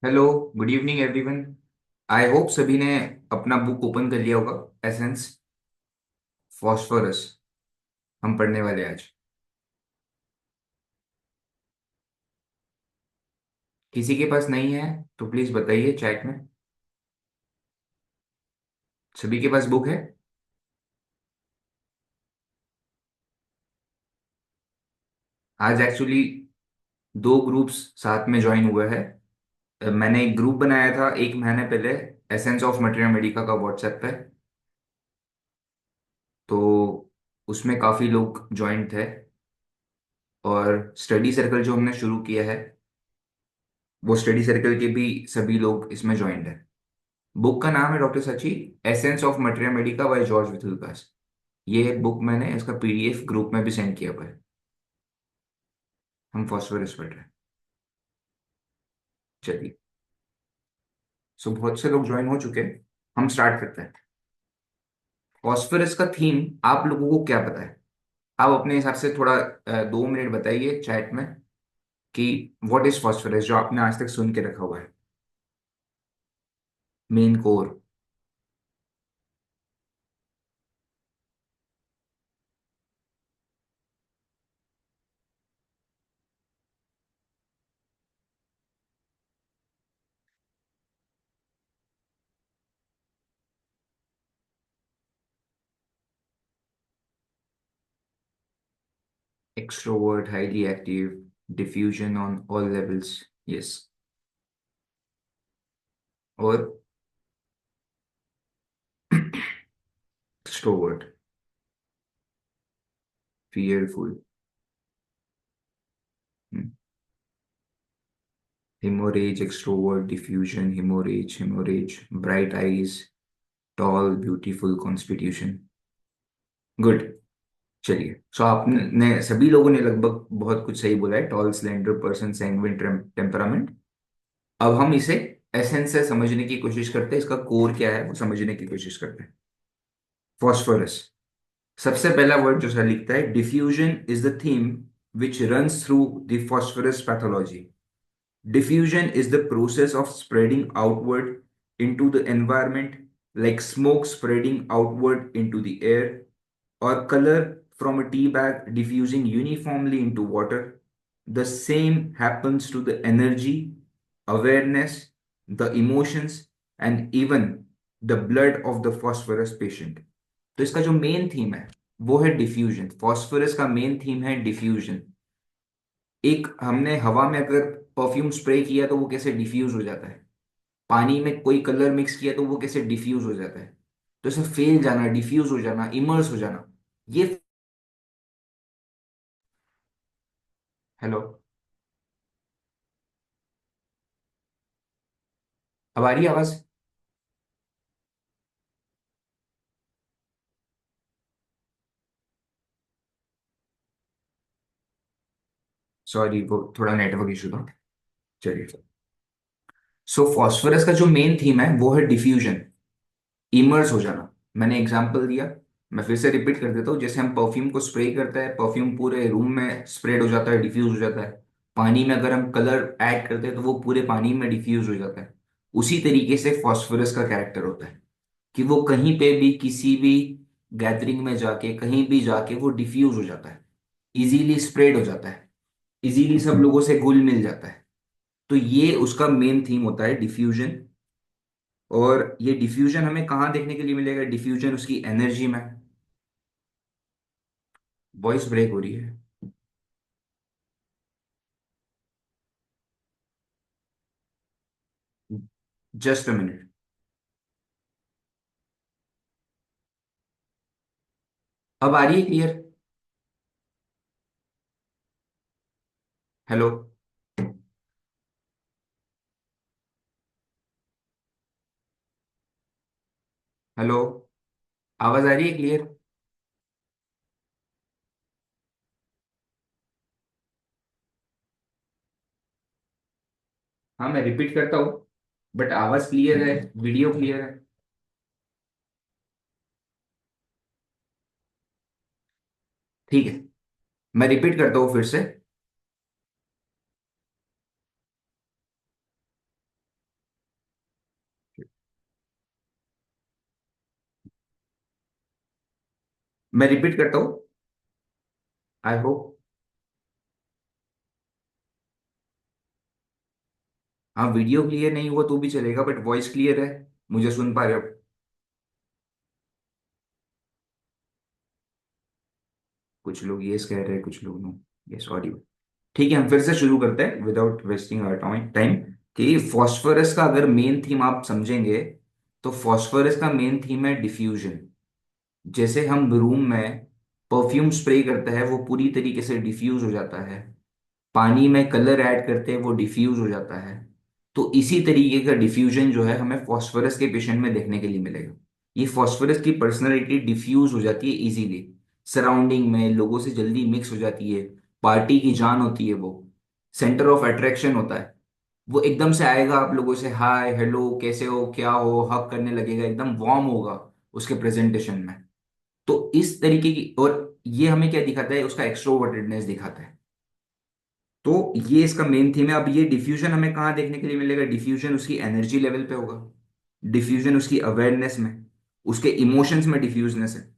Hello. Good evening everyone. आई hope सभी ने अपना बुक ओपन कर लिया होगा। एसेंस फॉस्फोरस हम पढ़ने वाले हैं आज। किसी के पास नहीं है तो प्लीज बताइए चैट में। सभी के पास बुक है। आज एक्चुअली दो ग्रुप्स साथ में ज्वाइन हुए हैं। मैंने एक ग्रुप बनाया था एक महीने पहले एसेंस ऑफ मटेरिया मेडिका का व्हाट्सएप पे। तो उसमें काफी लोग ज्वाइन थे और स्टडी सर्कल जो हमने शुरू किया है वो स्टडी सर्कल के भी सभी लोग इसमें ज्वाइंट है। बुक का नाम है डॉक्टर सची, essence of materia medica by George Vithoulkas. ये बुक मैंने इसका पीडीएफ ग्रुप में भी सेंड किया हुआ है। हम फॉस्फोरस पढ़ रहे हैं। चलिए। सो बहुत से लोग ज्वाइन हो चुके हैं। हम स्टार्ट करते हैं। फॉस्फोरस का थीम आप लोगों को क्या पता है? आप अपने हिसाब से थोड़ा 2 मिनट बताइए चैट में कि व्हाट इज फॉस्फोरस जो आपने आज तक सुन के रखा हुआ है। Main core. Extrovert, highly active, diffusion on all levels. Yes. और extrovert, fearful, hemorrhage, extrovert, diffusion, hemorrhage, bright eyes, tall, beautiful, constitution। Good. चलिए, सो आपने सभी लोगों ने लगभग बहुत कुछ सही बोला है। Tall, slender person, sanguine temperament. अब हम इसे एसेंस से समझने की कोशिश करते हैं, इसका कोर क्या है वो समझने की कोशिश करते हैं। फॉस्फोरस। सबसे पहला वर्ड जो सर लिखता है, diffusion is the theme which runs through the phosphorus pathology. Diffusion is the process of spreading outward into the environment, like smoke spreading outward into the air, or color from a tea bag diffusing uniformly into water. The same happens to the energy, awareness, the emotions, and even the blood of the phosphorus patient। तो इसका जो main theme है वो है diffusion. Phosphorus का main theme है diffusion. एक हमने हवा में अगर परफ्यूम स्प्रे किया तो वो कैसे डिफ्यूज हो जाता है। पानी में कोई कलर मिक्स किया तो वो कैसे डिफ्यूज हो जाता है। तो ऐसे फेल जाना, डिफ्यूज हो जाना, इमर्स हो जाना, ये। हेलो। अब आ रही है आवाज? सॉरी, वो थोड़ा नेटवर्क इशू था। चलिए। सो फॉस्फोरस का जो मेन थीम है वो है डिफ्यूजन, इमर्स हो जाना। मैंने एग्जांपल दिया, मैं फिर से रिपीट कर देता हूँ। जैसे हम परफ्यूम को स्प्रे करते हैं, परफ्यूम पूरे रूम में स्प्रेड हो जाता है, डिफ्यूज हो जाता है। पानी में अगर हम कलर ऐड करते हैं तो वो पूरे पानी में डिफ्यूज हो जाता है। उसी तरीके से फॉस्फोरस का कैरेक्टर होता है कि वो कहीं पे भी किसी भी गैदरिंग में जाके कहीं भी जाके वो डिफ्यूज हो जाता है, इजीली स्प्रेड हो जाता है, इजीली सब लोगों से घुल मिल जाता है। तो ये उसका मेन थीम होता है, डिफ्यूजन। और ये डिफ्यूजन हमें कहाँ देखने के लिए मिलेगा? डिफ्यूजन उसकी एनर्जी में। वॉइस ब्रेक हो रही है। Just a minute. अब आ रही है क्लियर? हेलो। हेलो। आवाज आ रही है क्लियर? हाँ, मैं रिपीट करता हूँ, बट आवाज क्लियर है, वीडियो क्लियर है। ठीक है, मैं रिपीट करता हूँ फिर से। मैं रिपीट करता हूँ, आई होप। हाँ, वीडियो क्लियर नहीं हुआ तो भी चलेगा, बट वॉइस क्लियर है, मुझे सुन पा रहे हो? कुछ लोग यस कह रहे हैं, कुछ लोग नो। Yes, audio. ठीक है, हम फिर से शुरू करते हैं विदाउट वेस्टिंग आवर टाइम। कि फॉस्फोरस का अगर मेन थीम आप समझेंगे, तो फॉस्फोरस का मेन थीम है डिफ्यूजन। जैसे हम रूम में परफ्यूम स्प्रे करते हैं, वो पूरी तरीके से डिफ्यूज हो जाता है। पानी में कलर ऐड करते हैं, वो डिफ्यूज हो जाता है। तो इसी तरीके का डिफ्यूजन जो है हमें फॉस्फोरस के पेशेंट में देखने के लिए मिलेगा। ये फॉस्फोरस की पर्सनैलिटी डिफ्यूज हो जाती है इजीली, सराउंडिंग में लोगों से जल्दी मिक्स हो जाती है। पार्टी की जान होती है वो, सेंटर ऑफ अट्रैक्शन होता है। वो एकदम से आएगा, आप लोगों से हाय हेलो कैसे हो क्या हो हक करने लगेगा, एकदम वार्म होगा उसके प्रेजेंटेशन में। तो इस तरीके की, और ये हमें क्या दिखाता है, उसका एक्सट्रोवर्टेडनेस दिखाता है। तो ये इसका मेन थीम है। अब ये डिफ्यूजन हमें कहाँ देखने के लिए मिलेगा? डिफ्यूजन उसकी एनर्जी लेवल पे होगा, डिफ्यूजन उसकी अवेयरनेस में, उसके इमोशंस में डिफ्यूजनेस है।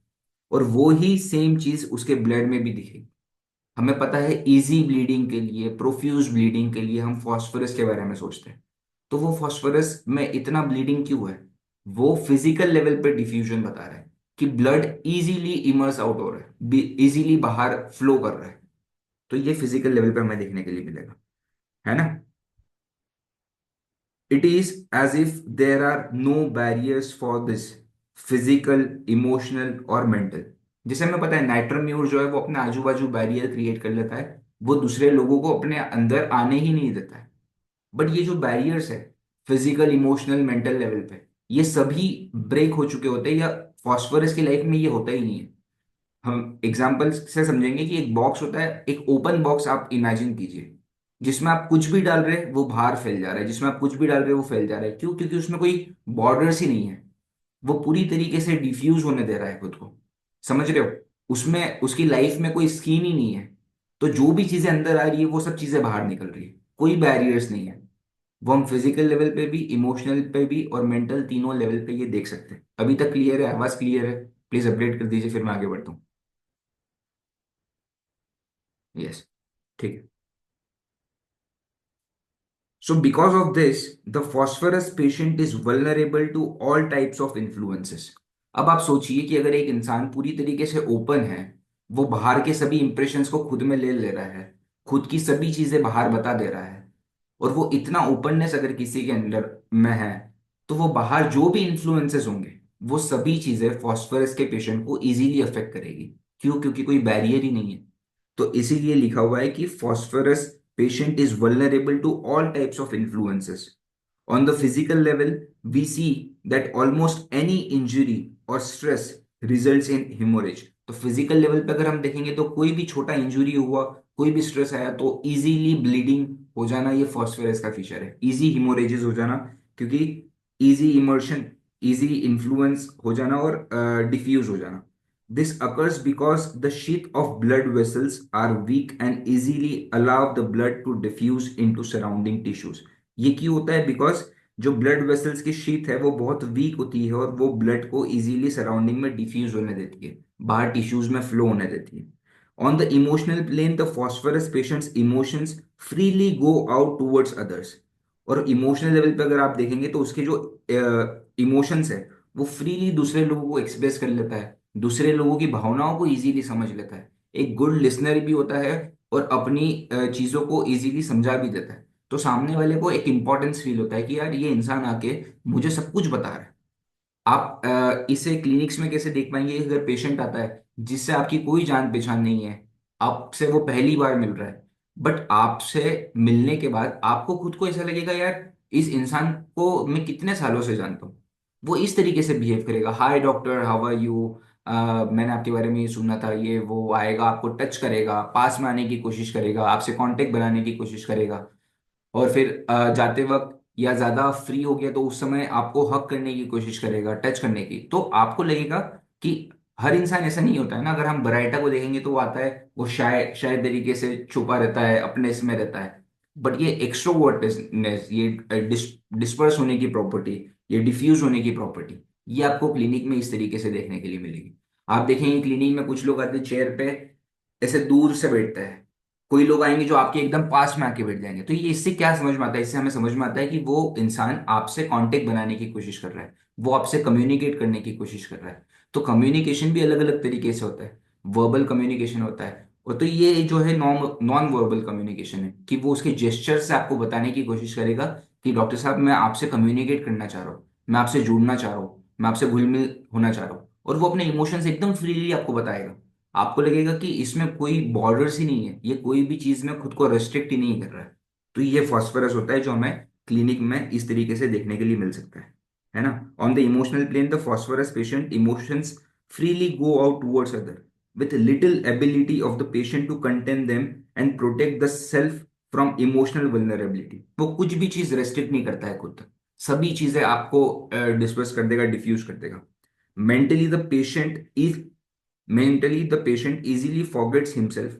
और वो ही सेम चीज उसके ब्लड में भी दिखेगी। हमें पता है इजी ब्लीडिंग के लिए, प्रोफ्यूज ब्लीडिंग के लिए हम फास्फोरस के बारे में सोचते हैं। तो वो फास्फोरस में इतना ब्लीडिंग क्यों है? वो फिजिकल लेवल पे डिफ्यूजन बता रहा है कि ब्लड इजीली इमर्स आउट हो रहा है, इजीली बाहर फ्लो कर रहा है। तो ये फिजिकल लेवल पे हमें देखने के लिए मिलेगा, है ना? It is as if there are no barriers for this physical, emotional और mental। जैसे हमें पता है नाइट्रोम्यूर जो है वो अपने आजू बाजू बैरियर क्रिएट कर लेता है, वो दूसरे लोगों को अपने अंदर आने ही नहीं देता है। बट ये जो बैरियर्स है फिजिकल, इमोशनल, मेंटल लेवल पे, ये सभी ब्रेक हो चुके होते हैं, या फॉस्फोरस की लाइफ में ये होता ही नहीं है। हम एग्जाम्पल से समझेंगे कि एक बॉक्स होता है, एक ओपन बॉक्स आप इमेजिन कीजिए, जिसमें आप कुछ भी डाल रहे हैं वो बाहर फैल जा रहा है, जिसमें आप कुछ भी डाल रहे हैं वो फैल जा रहा है। क्यों? क्योंकि उसमें कोई बॉर्डर्स ही नहीं है। वो पूरी तरीके से डिफ्यूज होने दे रहा है खुद को। समझ रहे हो? उसमें उसकी लाइफ में कोई स्कीम ही नहीं है। तो जो भी चीजें अंदर आ रही है वो सब चीजें बाहर निकल रही है, कोई बैरियर्स नहीं है। वो हम फिजिकल लेवल पे भी, इमोशनल पे भी और मेंटल, तीनों लेवल पे ये देख सकते हैं। अभी तक क्लियर है? आवाज क्लियर है? प्लीज अपडेट कर दीजिए, फिर मैं आगे बढ़ता हूँ। यस, ठीक है। So because of this, the phosphorus patient is vulnerable to all types of influences। अब आप सोचिए कि अगर एक इंसान पूरी तरीके से ओपन है, वो बाहर के सभी इंप्रेशंस को खुद में ले ले रहा है, खुद की सभी चीजें बाहर बता दे रहा है, और वो इतना ओपननेस अगर किसी के अंदर में है, तो वो बाहर जो भी इन्फ्लुएंसेस होंगे, वो सभी चीजें फॉस्फोरस के पेशेंट को इजीली अफेक्ट करेगी। क्यों? क्योंकि कोई बैरियर ही नहीं है। तो इसीलिए लिखा हुआ है कि phosphorus patient is vulnerable to all types of influences। On the physical level, we see that almost any injury or stress results in hemorrhage। तो फिजिकल लेवल पे अगर हम देखेंगे तो कोई भी छोटा इंजुरी हुआ, कोई भी स्ट्रेस आया, तो इजीली ब्लीडिंग हो जाना, ये फॉस्फोरस का फीचर है। इजी हिमोरेजेस हो जाना, क्योंकि इजी इमर्शन, इजी इन्फ्लुएंस हो जाना और डिफ्यूज हो जाना। This occurs because the sheath of blood vessels are weak and easily allow the blood to diffuse into surrounding tissues। ये क्यों होता है? बिकॉज जो ब्लड वेसल्स की शीथ है वो बहुत वीक होती है, और वो ब्लड को इजीली सराउंडिंग में डिफ्यूज होने देती है, बाहर टिश्यूज में फ्लो होने देती है। On the emotional plane, the phosphorus patients emotions freely go out towards others. और इमोशनल लेवल पे अगर आप देखेंगे तो उसके जो इमोशंस है वो फ्रीली दूसरे लोगों को एक्सप्रेस कर लेता है, दूसरे लोगों की भावनाओं को इजीली समझ लेता है, एक गुड लिसनर भी होता है, और अपनी चीजों को इजीली समझा भी देता है। तो सामने वाले को एक इंपॉर्टेंस फील होता है कि यार ये इंसान आके मुझे सब कुछ बता रहा है। आप इसे क्लिनिक्स में कैसे देख पाएंगे? अगर पेशेंट आता है जिससे आपकी कोई जान पहचान नहीं है, आपसे वो पहली बार मिल रहा है, बट आपसे मिलने के बाद आपको खुद को ऐसा लगेगा यार इस इंसान को मैं कितने सालों से जानता हूँ। वो इस तरीके से बिहेव करेगा, hi doctor, how are you, मैंने आपके बारे में ये सुना था, ये वो आएगा, आपको टच करेगा, पास में आने की कोशिश करेगा, आपसे कांटेक्ट बनाने की कोशिश करेगा। और फिर जाते वक्त या ज्यादा फ्री हो गया तो उस समय आपको हक करने की कोशिश करेगा, टच करने की। तो आपको लगेगा कि हर इंसान ऐसा नहीं होता है ना। अगर हम बराइटा को देखेंगे तो वो आता है, वो शाय शायद तरीके से छुपा रहता है, अपने इसमें रहता है। बट ये एक्सट्रोवर्टनेस, ये डिस्पर्स होने की प्रॉपर्टी, ये डिफ्यूज होने की प्रॉपर्टी, ये आपको क्लिनिक में इस तरीके से देखने के लिए मिलेगी। आप देखेंगे क्लिनिक में कुछ लोग आते हैं चेयर पे ऐसे दूर से बैठते हैं, कोई लोग आएंगे जो आपके एकदम पास में आके बैठ जाएंगे। तो ये इससे क्या समझ में आता है? इससे हमें समझ में आता है कि वो इंसान आपसे कांटेक्ट बनाने की कोशिश कर रहा है, वो आपसे कम्युनिकेट करने की कोशिश कर रहा है। तो कम्युनिकेशन भी अलग अलग तरीके से होता है। वर्बल कम्युनिकेशन होता है, और तो ये जो है नॉन नॉन वर्बल कम्युनिकेशन है, कि वो उसके जेस्चर से आपको बताने की कोशिश करेगा कि डॉक्टर साहब मैं आपसे कम्युनिकेट करना चाह रहा हूँ, मैं आपसे जुड़ना चाह रहा हूँ, मैं आपसे घुल मिल होना चाह रहा हूँ। और वो अपने इमोशंस एकदम फ्रीली आपको बताएगा। आपको लगेगा कि इसमें कोई बॉर्डर्स ही नहीं है, ये कोई भी चीज में खुद को रेस्ट्रिक्ट ही नहीं कर रहा है। तो ये फॉस्फोरस होता है जो हमें क्लिनिक में इस तरीके से देखने के लिए मिल सकता है ना। On the emotional plane the phosphorus patient emotions freely go out towards other with little ability of the patient to contain them and protect the self from emotional vulnerability। वो कुछ भी चीज रेस्ट्रिक्ट नहीं करता है खुद तक, सभी चीजें आपको डिस्पर्स कर देगा, डिफ्यूज कर देगा। mentally the patient is Mentally, the patient easily forgets himself,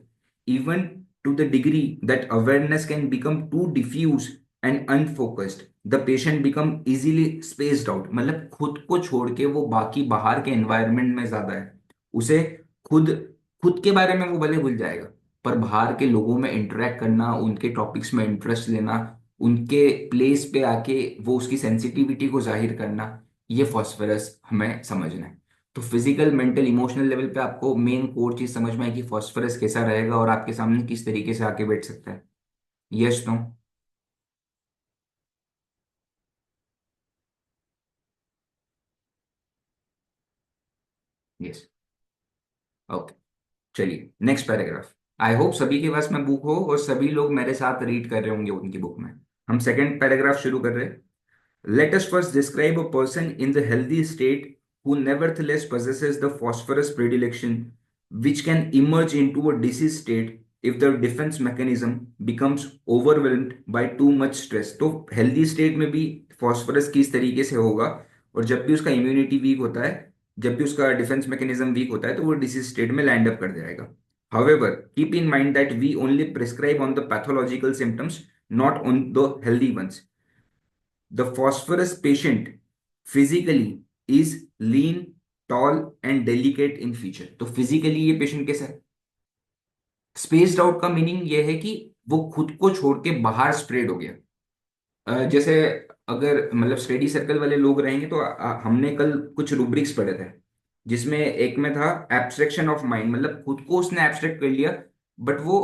even to the degree that awareness can become too diffuse and unfocused. The patient become easily spaced out। मतलब खुद को छोड़ के वो बाकी बाहर के एनवायरनमेंट में ज्यादा है। उसे खुद खुद के बारे में वो भले भूल जाएगा, पर बाहर के लोगों में इंटरेक्ट करना, उनके टॉपिक्स में इंटरेस्ट लेना, उनके प्लेस पे आके वो उसकी सेंसिटिविटी को जाहिर करना, ये फॉस्फोरस हमें समझना है। तो फिजिकल मेंटल इमोशनल लेवल पे आपको मेन कोर चीज समझ में आई कि फॉस्फोरस कैसा रहेगा और आपके सामने किस तरीके से आके बैठ सकता है। Yes no? यस। ओके, चलिए नेक्स्ट पैराग्राफ। आई होप सभी के पास में बुक हो और सभी लोग मेरे साथ रीड कर रहे होंगे उनकी बुक में। हम सेकंड पैराग्राफ शुरू कर रहे हैं। Let us first describe a person in the healthy state who nevertheless possesses the phosphorus predilection, which can emerge into a disease state if the defense mechanism becomes overwhelmed by too much stress। तो healthy state में भी phosphorus किस तरीके से होगा, और जब भी उसका immunity weak होता है, जब भी उसका डिफेंस मैकेनिज्म वीक होता है, तो वो डिसीज स्टेट में लैंड अप कर जाएगा। However, keep in mind that we only prescribe on the pathological symptoms, not on the healthy ones। The phosphorus patient physically is lean, tall and delicate in feature। तो physically ये patient कैसा है? Spaced out का meaning ये है कि वो खुद को छोड़ के बाहर स्प्रेड हो गया। जैसे अगर मतलब स्टडी सर्कल वाले लोग रहेंगे तो हमने कल कुछ रूब्रिक्स पढ़े थे, जिसमें एक में था एब्स्ट्रैक्शन ऑफ माइंड। मतलब खुद को उसने एब्स्ट्रैक्ट कर लिया, बट वो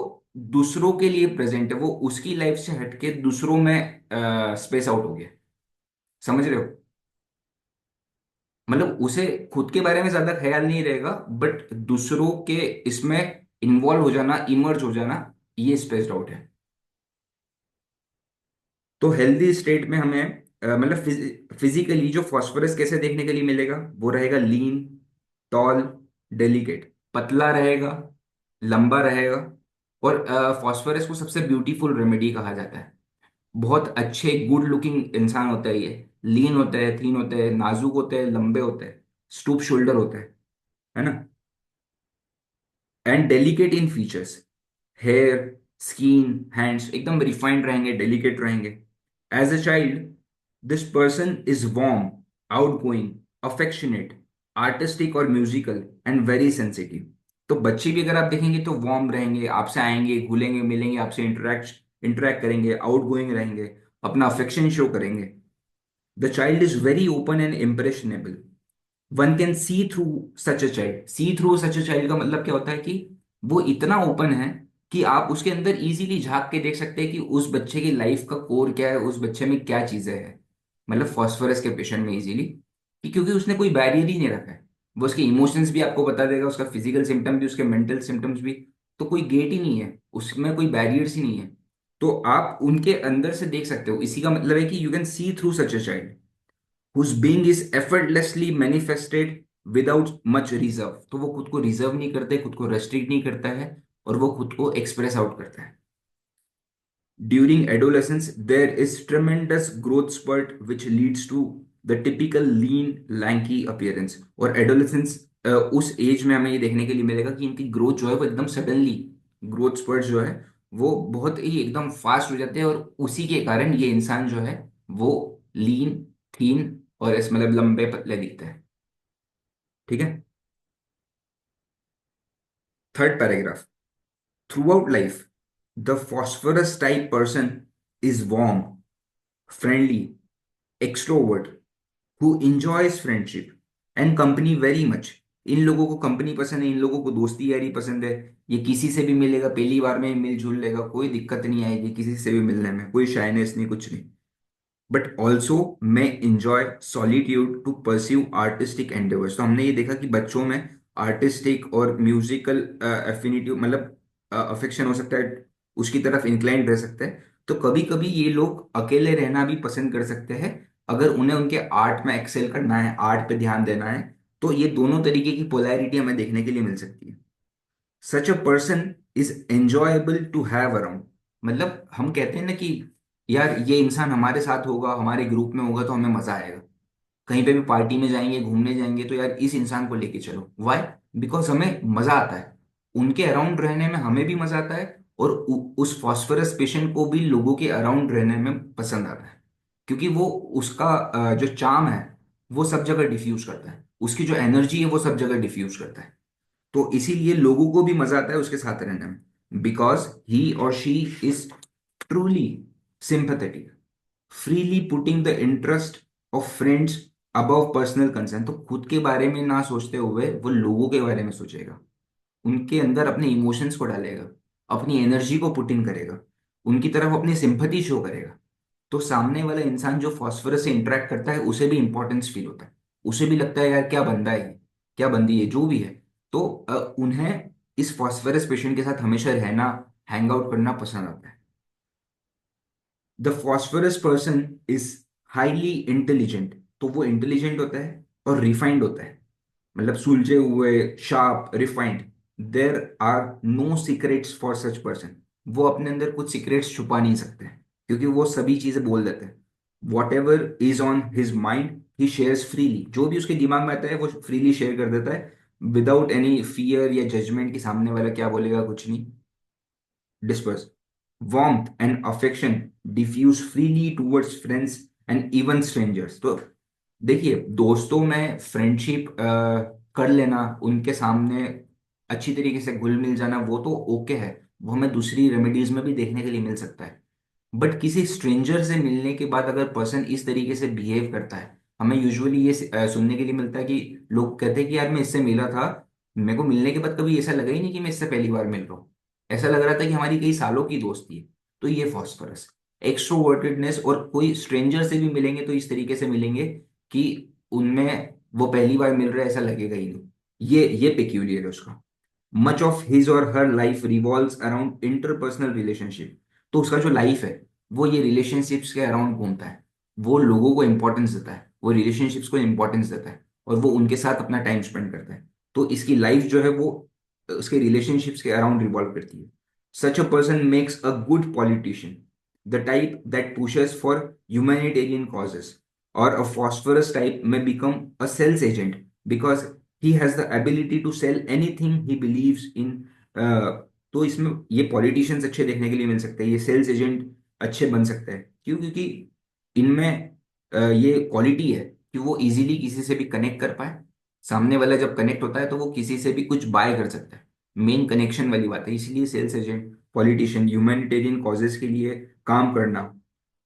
दूसरों के लिए प्रेजेंट है, वो उसकी लाइफ से हटके दूसरों में स्पेस आउट हो गया। समझ रहे हो? मतलब उसे खुद के बारे में ज्यादा ख्याल नहीं रहेगा, बट दूसरों के इसमें इन्वॉल्व हो जाना, इमर्ज हो जाना, ये स्पेस्ड आउट है। तो हेल्दी स्टेट में हमें मतलब फिजिकली जो फॉस्फोरस कैसे देखने के लिए मिलेगा, वो रहेगा लीन, टॉल, डेलिकेट, पतला रहेगा, लंबा रहेगा। और फॉस्फोरस को सबसे ब्यूटीफुल रेमेडी कहा जाता है। बहुत अच्छे गुड लुकिंग इंसान होता है ये। लीन होता है, थीन होता है, नाजुक होते हैं, लंबे होते हैं, स्टूप शोल्डर होता है ना। And delicate in features, hair, skin, hands एकदम रिफाइंड रहेंगे, डेलिकेट रहेंगे। As a child this person is warm, outgoing, affectionate, artistic और म्यूजिकल एंड वेरी सेंसिटिव। तो बच्चे भी अगर आप देखेंगे तो वार्म रहेंगे, आपसे आएंगे, घुलेंगे मिलेंगे, आपसे इंटरेक्ट करेंगे, आउटगोइंग रहेंगे, अपना अफेक्शन शो करेंगे। The child is very open and impressionable. One can see through such a child. See through such a child का मतलब क्या होता है कि वो इतना ओपन है कि आप उसके अंदर इजीली झांक के देख सकते हैं कि उस बच्चे की लाइफ का कोर क्या है, उस बच्चे में क्या चीजें हैं। मतलब फॉस्फोरस के पेशेंट में इजीली, कि क्योंकि उसने कोई बैरियर ही नहीं रखा है। वो उसके इमोशंस भी आपको बता देगा, उसका फिजिकल सिम्टम भी, उसके मेंटल सिम्टम्स भी। तो कोई गेट ही नहीं है उसमें, कोई बैरियर्स ही नहीं है। तो आप उनके अंदर से देख सकते हो। इसी का मतलब है कि you can see through such a child whose being is effortlessly manifested without much reserve। तो वो खुद को रिजर्व नहीं करते, खुद को रेस्ट्रिक्ट नहीं करता है, और वो खुद को एक्सप्रेस आउट करता है। During adolescence, there is tremendous growth spurt which leads to the typical lean, lanky appearance। और एडोलेसेंस उस एज में हमें ये देखने के लिए मिलेगा कि इनकी ग्रोथ जो है वो एकदम सडनली, ग्रोथ स्पर्ट जो है वो बहुत ही एकदम फास्ट हो जाते हैं, और उसी के कारण ये इंसान जो है वो लीन, थीन और इस मतलब लंबे पतले दिखते हैं। ठीक है। Third paragraph, throughout life the phosphorus type person is warm, friendly, extrovert, who enjoys friendship and company very much. इन लोगों को कंपनी पसंद है, इन लोगों को दोस्ती यारी पसंद है। ये किसी से भी मिलेगा, पहली बार में ही मिलजुल लेगा, कोई दिक्कत नहीं आएगी किसी से भी मिलने में, कोई शाइनेस नहीं, कुछ नहीं। बट ऑल्सो मैं enjoy solitude to pursue artistic endeavours. तो हमने ये देखा कि बच्चों में आर्टिस्टिक और म्यूजिकल एफिनिटी, मतलब अफेक्शन हो सकता है, उसकी तरफ इंक्लाइंड रह सकते हैं। तो कभी कभी ये लोग अकेले रहना भी पसंद कर सकते हैं, अगर उन्हें उनके आर्ट में एक्सेल करना है, आर्ट पे ध्यान देना है। तो ये दोनों तरीके की पोलैरिटी हमें देखने के लिए मिल सकती है। Such a person is enjoyable to have around. मतलब हम कहते हैं ना कि यार ये इंसान हमारे साथ होगा, हमारे ग्रुप में होगा तो हमें मजा आएगा। कहीं पे भी पार्टी में जाएंगे, घूमने जाएंगे, तो यार इस इंसान को लेके चलो। वाई? बिकॉज हमें मजा आता है, उनके अराउंड रहने में हमें भी मजा आता है, और उस फॉस्फरस पेशेंट को भी लोगों के अराउंड रहने में पसंद आता है। क्योंकि वो उसका जो चार्म है वो सब जगह डिफ्यूज करता है, उसकी जो एनर्जी है वो सब जगह डिफ्यूज करता है। तो इसीलिए लोगों को भी मजा आता है उसके साथ रहने में, बिकॉज ही और she is truly sympathetic, freely putting the interest of friends above personal concern. तो खुद के बारे में ना सोचते हुए वो लोगों के बारे में सोचेगा, उनके अंदर अपने इमोशंस को डालेगा, अपनी एनर्जी को पुट इन करेगा, उनकी तरफ अपनी सिंपैथी शो करेगा। तो सामने वाला इंसान जो फॉस्फरस से इंटरेक्ट करता है उसे भी इंपॉर्टेंस फील होता है, उसे भी लगता है यार क्या बंदा है ये, क्या बंदी है, जो भी है। तो उन्हें इस फॉस्फरस पेशेंट के साथ हमेशा रहना, हैंग आउट करना पसंद आता है। The phosphorus person is highly intelligent. तो वो इंटेलिजेंट होता है और रिफाइंड होता है, मतलब सुलझे हुए, sharp, refined. There are no secrets for such person. वो अपने अंदर कुछ सीक्रेट्स छुपा नहीं सकते हैं, क्योंकि वो सभी चीजें बोल देते हैं। What ever is on his mind he shares freely. जो भी उसके दिमाग में आता है वो फ्रीली शेयर कर देता है, विदाउट एनी फियर या जजमेंट कि सामने वाला क्या बोलेगा, कुछ नहीं। Disperse. Warmth and affection diffuse freely towards friends and even strangers. तो देखिए, दोस्तों में फ्रेंडशिप कर लेना, उनके सामने अच्छी तरीके से घुल मिल जाना, वो तो ओके है, वो हमें दूसरी रेमेडीज में भी देखने के लिए मिल सकता है। बट किसी स्ट्रेंजर से मिलने के बाद अगर पर्सन इस तरीके से बिहेव करता है, हमें यूजुअली ये सुनने के लिए मिलता है कि लोग कहते हैं कि यार मैं इससे मिला था, मेरे को मिलने के बाद कभी ऐसा लगा ही नहीं कि मैं इससे पहली बार मिल रहा हूँ, ऐसा लग रहा था कि हमारी कई सालों की दोस्ती है। तो ये फॉस्फरस एक्सट्रोवर्टेडनेस, और कोई स्ट्रेंजर से भी मिलेंगे तो इस तरीके से मिलेंगे कि उनमें वो पहली बार मिल रहे हैं, ऐसा लगेगा ही नहीं। ये पेक्यूलियर है उसका। मच ऑफ हिज और हर life revolves around interpersonal relationship. तो उसका जो लाइफ है वो ये रिलेशनशिप्स के अराउंड घूमता है, वो लोगों को इंपॉर्टेंस देता है, वो रिलेशनशिप्स को इंपॉर्टेंस देता है, और वो उनके साथ अपना टाइम स्पेंड करता है। तो इसकी लाइफ जो है वो उसके रिलेशनशिप्स के अराउंड रिवॉल्व करती है। Such a person makes a good politician, the type that pushes for humanitarian causes. और a phosphorus type may become a sales agent, because he has the ability to sell anything he believes in. तो इसमें ये politicians अच्छे देखने के लिए मिल सकते हैं, ये सेल्स एजेंट अच्छे बन सकते हैं। क्यों? क्योंकि इनमें ये क्वालिटी है कि वो इजीली किसी से भी कनेक्ट कर पाए। सामने वाला जब कनेक्ट होता है तो वो किसी से भी कुछ बाय कर सकता है, मेन कनेक्शन वाली बात है। इसीलिए sales agent, politician, humanitarian causes के लिए काम करना,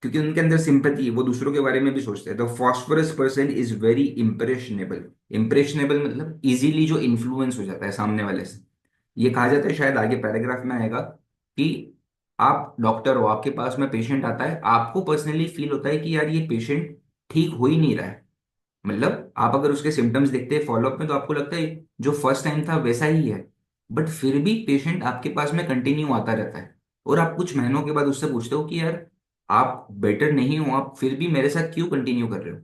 क्योंकि उनके अंदर सिंपैथी है, वो दूसरों के बारे में भी सोचते हैं। The phosphorus person is very impressionable. Impressionable मतलब इजीली जो इन्फ्लुएंस हो जाता है सामने वाले से। ये कहा जाता है, शायद आगे पैराग्राफ में आएगा, कि आप डॉक्टर हो, आपके पास में पेशेंट आता है, आपको पर्सनली फील होता है कि यार ये पेशेंट ठीक हो ही नहीं रहा है। मतलब आप अगर उसके सिम्टम्स देखते हैं फॉलोअप में तो आपको लगता है जो फर्स्ट टाइम था वैसा ही है। बट फिर भी पेशेंट आपके पास में कंटिन्यू आता रहता है, और आप कुछ महीनों के बाद उससे पूछते हो कि यार आप बेटर नहीं हो, आप फिर भी मेरे साथ क्यों कंटिन्यू कर रहे हो?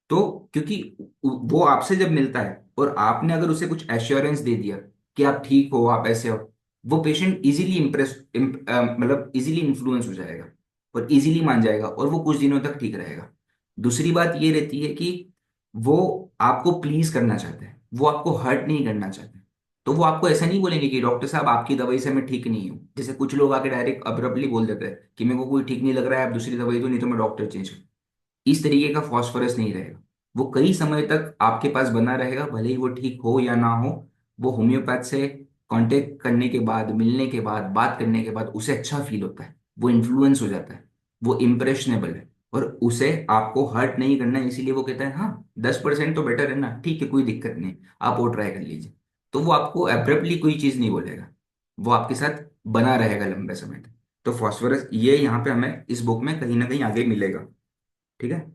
तो क्योंकि वो आपसे जब मिलता है और आपने अगर उसे कुछ एश्योरेंस दे दिया कि आप ठीक हो, आप ऐसे हो, वो पेशेंट इजीली मतलब इजीली इन्फ्लुएंस हो जाएगा, और इजीली मान जाएगा, और वो कुछ दिनों तक ठीक रहेगा। दूसरी बात ये रहती है कि वो आपको प्लीज करना चाहते हैं, वो आपको हर्ट नहीं करना चाहते। तो वो आपको ऐसा नहीं बोलेंगे कि डॉक्टर साहब आपकी दवाई से मैं ठीक नहीं हूँ, जैसे कुछ लोग आके डायरेक्ट अब्रप्टली बोल देते हैं कि मेरे को कोई ठीक नहीं लग रहा है, आप दूसरी दवाई दो, नहीं तो मैं डॉक्टर चेंज। इस तरीके का फॉस्फोरस नहीं रहेगा। वो कई समय तक आपके पास बना रहेगा, भले ही वो ठीक हो या ना हो। वो होम्योपैथ से कांटेक्ट करने के बाद, मिलने के बाद, बात करने के बाद उसे अच्छा फील होता है, वो इन्फ्लुएंस हो जाता है, वो इम्प्रेशनेबल है, और उसे आपको हर्ट नहीं करना है, इसीलिए वो कहता है हाँ 10% तो बेटर है ना, ठीक है कोई दिक्कत नहीं, आप वो ट्राई कर लीजिए। तो वो आपको एब्रप्टली कोई चीज नहीं बोलेगा, वो आपके साथ बना रहेगा लंबे समय तक। तो फॉस्फोरस ये यहाँ पे हमें इस बुक में कहीं ना कहीं आगे मिलेगा। ठीक है।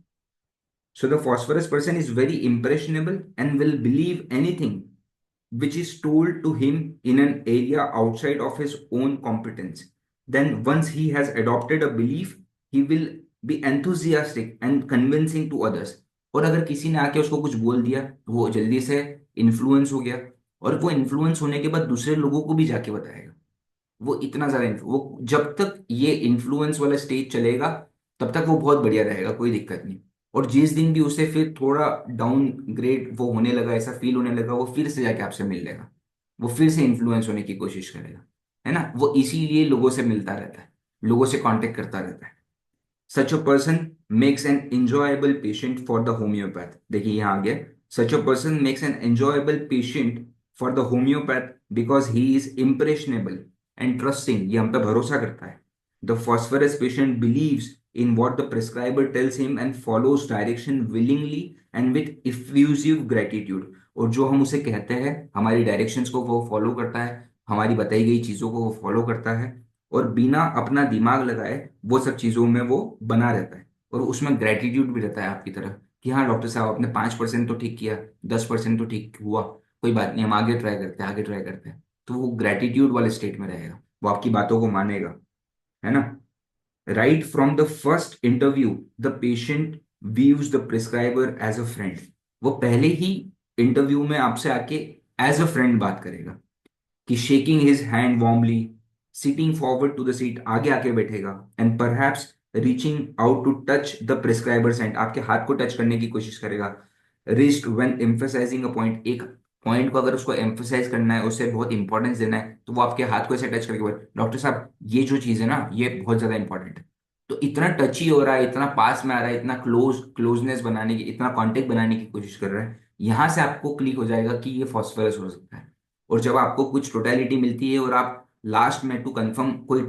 So the phosphorus person is very impressionable and will believe anything which is told to him in an area outside of his own competence. Then, once he has adopted a belief, he will be enthusiastic and convincing to others. और अगर किसी ने आके उसको कुछ बोल दिया तो वो जल्दी से इन्फ्लुएंस हो गया, और वो इन्फ्लुएंस होने के बाद दूसरे लोगों को भी जाके बताएगा। वो इतना ज्यादा वो जब तक ये इन्फ्लुएंस वाला स्टेज चलेगा तब तक वो बहुत बढ़िया रहेगा, कोई दिक्कत नहीं। और जिस दिन भी उसे फिर थोड़ा डाउन ग्रेड वो होने लगा, ऐसा फील होने लगा, वो फिर से जाके आपसे मिल लेगा, वो फिर से इन्फ्लुएंस होने की कोशिश करेगा, है ना। वो इसीलिए लोगों से मिलता रहता है, लोगों से कांटेक्ट करता रहता है। Such a person makes an enjoyable patient for the homeopath. देखिए यहाँ आ गया, such a person makes an enjoyable patient for the homeopath because he is impressionable and trusting, ये हम पे भरोसा करता है। The phosphorus patient believes in what the prescriber tells him and follows direction willingly and with effusive gratitude। और जो हम उसे कहते हैं हमारी डायरेक्शंस को वो फॉलो करता है, हमारी बताई गई चीजों को वो फॉलो करता है, और बिना अपना दिमाग लगाए वो सब चीजों में वो बना रहता है। और उसमें ग्रेटिट्यूड भी रहता है आपकी तरफ कि हाँ डॉक्टर साहब आपने 5% तो ठीक किया, 10% तो ठीक हुआ, कोई बात नहीं हम आगे ट्राई करते हैं, आगे ट्राई करते हैं। तो वो ग्रेटिट्यूड वाले स्टेट में रहेगा, वो आपकी बातों को मानेगा, है ना। Right from the first interview, the patient views the prescriber as a friend। वो पहले ही इंटरव्यू में आपसे आके एज अ फ्रेंड बात करेगा, कि shaking his hand warmly, sitting forward to the seat, आगे आके बैठेगा, and perhaps reaching out to touch the prescriber's hand, आपके हाथ को टच करने की कोशिश करेगा। Wrist when emphasizing a point, एक पॉइंट को अगर उसको एम्फसाइज करना है, उसे बहुत इंपॉर्टेंस देना है, तो वो आपके हाथ को ऐसे टच करके बोले डॉक्टर साहब ये जो चीज है ना ये बहुत ज्यादा इंपॉर्टेंट है। तो इतना टची हो रहा है, इतना पास में आ रहा है, इतना क्लोजनेस बनाने की, इतना कांटेक्ट बनाने की कोशिश कर रहा है, यहां से आपको क्लिक हो जाएगा कि ये फॉस्फोरस हो सकता है। और जब आपको कुछ टोटलिटी मिलती है और आप लास्ट में टू कंफर्म कोई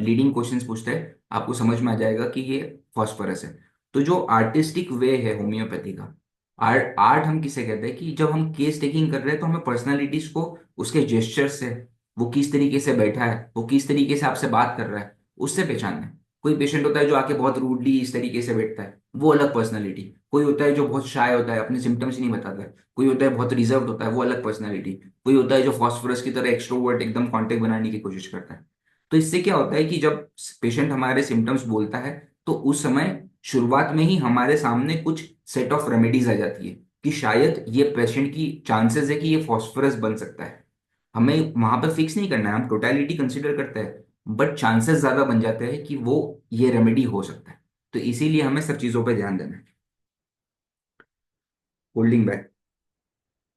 लीडिंग क्वेश्चंस पूछते हैं, आपको समझ में आ जाएगा कि ये फॉस्फोरस है। तो जो आर्टिस्टिक वे है होम्योपैथी का, आर्ट आर्ट हम किसे कहते हैं कि जब हम केस टेकिंग कर रहे हैं तो हमें पर्सनालिटीज को उसके जेस्चर से, वो किस तरीके से बैठा है, वो किस तरीके से आपसे बात कर रहा है, उससे पहचानना है। कोई पेशेंट होता है जो आके बहुत रूडली इस तरीके से बैठता है, वो अलग पर्सनालिटी। कोई होता है जो बहुत शाय होता है, अपने सिम्टम्स ही नहीं बताता है। कोई होता है बहुत रिजर्व होता है, वो अलग पर्सनालिटी। कोई होता है जो फॉस्फोरस की तरह एक्सट्रोवर्ट एकदम कांटेक्ट बनाने की कोशिश करता है। तो इससे क्या होता है कि जब पेशेंट हमारे सिम्टम्स बोलता है तो उस समय शुरुआत में ही हमारे सामने कुछ सेट ऑफ रेमेडीज आ जाती है कि शायद ये पेशेंट की चांसेस है कि ये फॉस्फोरस बन सकता है। हमें वहां पर फिक्स नहीं करना है, हम टोटलिटी कंसिडर करते हैं, बट चांसेस ज्यादा बन जाते हैं कि वो ये रेमेडी हो सकता है। तो इसीलिए हमें सब चीजों पर ध्यान देना है। Holding back,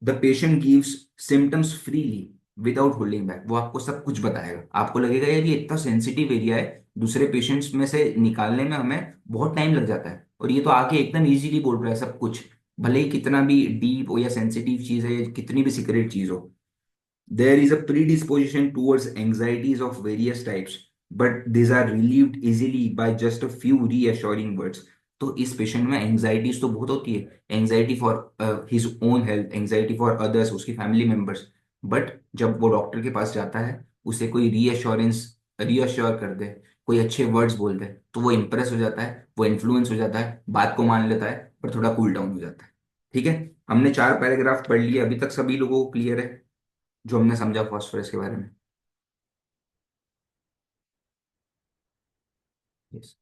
the patient gives symptoms freely without holding back. वो आपको सब कुछ बताएगा, आपको लगेगा यार ये इतना सेंसिटिव एरिया है, दूसरे पेशेंट्स में से निकालने में हमें बहुत टाइम लग जाता है, और ये तो आके एकदम इजीली बोल रहा है सब कुछ, भले ही कितना भी डीप हो या सेंसिटिव चीज है या कितनी भी सीक्रेट चीज हो। There is a predisposition towards anxieties of various types, but these are relieved easily by just a few reassuring words। तो इस पेशेंट में एंग्जाइटीज तो बहुत होती है, anxiety for his own health, anxiety for others, उसकी फैमिली मेंबर्स। बट जब वो डॉक्टर के पास जाता है, उसे कोई रीअश्योर कर दे, कोई अच्छे वर्ड्स बोल दे, तो वो इंप्रेस हो जाता है, वो इन्फ्लुएंस हो जाता है, बात को मान लेता है, पर थोड़ा कूल डाउन हो जाता है। ठीक है। हमने 4 पैराग्राफ पढ़ लिए, अभी तक सभी लोगों को क्लियर है जो हमने समझा फॉस्फोरस के बारे में। यस।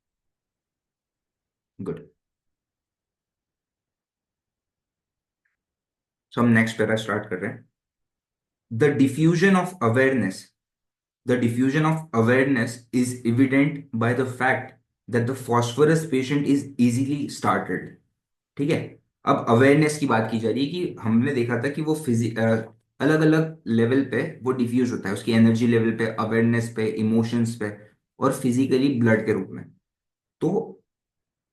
गुड। सो हम नेक्स्ट पैरा स्टार्ट कर रहे हैं। The diffusion of awareness, the diffusion of awareness is evident by the fact that the phosphorus patient is easily started. ठीक है। अब अवेयरनेस की बात की जा रही है कि हमने देखा था कि वो अलग अलग लेवल पे वो डिफ्यूज होता है, उसकी एनर्जी लेवल पे, अवेयरनेस पे, इमोशंस पे, और फिजिकली ब्लड के रूप में। तो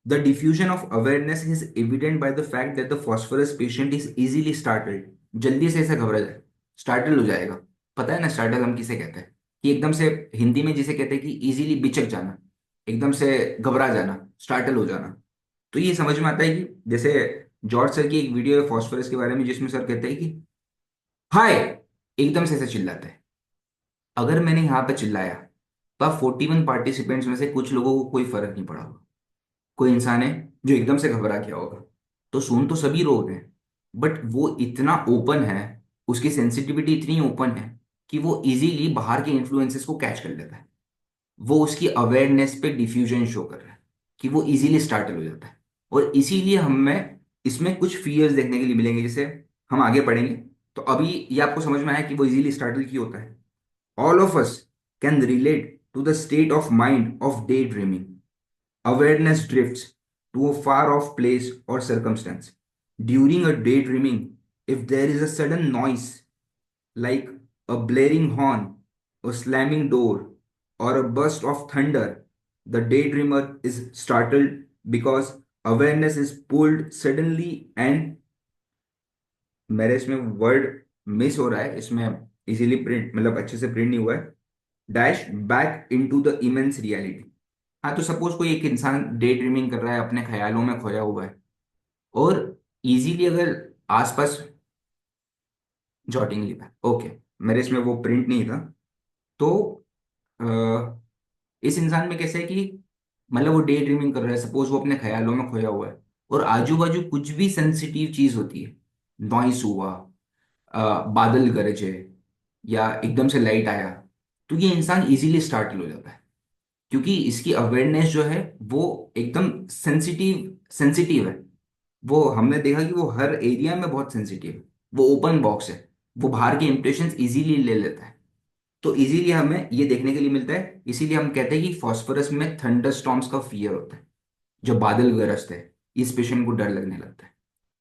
the diffusion of awareness is evident by the fact that the phosphorus patient is easily startled। जल्दी से ऐसा घबरा जाए, स्टार्टल हो जाएगा। पता है ना स्टार्टल हम किसे कहते हैं? कि एकदम से, हिंदी में जिसे कहते हैं कि इजीली बिचक जाना, एकदम से घबरा जाना, स्टार्टल हो जाना। तो ये समझ में आता है कि जैसे जॉर्ज सर की एक वीडियो है फॉस्फोरस के बारे में, जिसमें सर कहते हैं कि हाय, एकदम से ऐसे चिल्लाते हैं। अगर मैंने यहाँ पे चिल्लाया तो आप 41 पार्टिसिपेंट्स में से कुछ लोगों को कोई फर्क नहीं पड़ा होगा। कोई इंसान है जो एकदम से घबरा गया होगा। तो सुन तो सभी लोग हैं, बट वो इतना ओपन है, उसकी सेंसिटिविटी इतनी ओपन है कि वो इजीली बाहर के इन्फ्लुएंसेस को कैच कर लेता है। वो उसकी अवेयरनेस पे डिफ्यूजन शो कर रहा है कि वो इजीली स्टार्टल हो जाता है। और इसीलिए हमें इसमें कुछ फियर्स देखने के लिए मिलेंगे, जैसे हम आगे पढ़ेंगे। तो अभी ये आपको समझ में आया कि वो इजीली स्टार्टल क्यों होता है। All of us can relate to the state of mind of daydreaming. Awareness drifts to a far off place or circumstance. During a daydreaming, if there is a sudden noise like a blaring horn, a slamming door, or a burst of thunder, the daydreamer is startled because awareness is pulled suddenly and मेरे इसमें word miss हो रहा है, इसमें easily print मतलब अच्छे से print नहीं हुआ है, dash back into the immense reality. हाँ, तो सपोज कोई एक इंसान डे ड्रीमिंग कर रहा है, अपने ख्यालों में खोया हुआ है, और इजीली अगर आसपास जॉटिंग लिखा, ओके, मेरे इसमें वो प्रिंट नहीं था। तो इस इंसान में कैसे है कि मतलब वो डे ड्रीमिंग कर रहा है, सपोज वो अपने ख्यालों में खोया हुआ है, और आजू बाजू कुछ भी सेंसिटिव चीज होती है, नॉइस हुआ, बादल गरजे, या एकदम से लाइट आया, तो ये इंसान इजीली स्टार्टल हो जाता है। क्योंकि इसकी अवेयरनेस जो है वो एकदम सेंसिटिव सेंसिटिव है। वो हमने देखा कि वो हर एरिया में बहुत सेंसिटिव है। वो ओपन बॉक्स है, वो बाहर के इंप्रेशंस इजीली ले लेता है। तो इजीली हमें ये देखने के लिए मिलता है, इसीलिए हम कहते हैं कि फॉस्फोरस में थंडर स्टॉर्म्स का फियर होता है। जो बादल गरजते हैं, इस पेशेंट को डर लगने लगता है।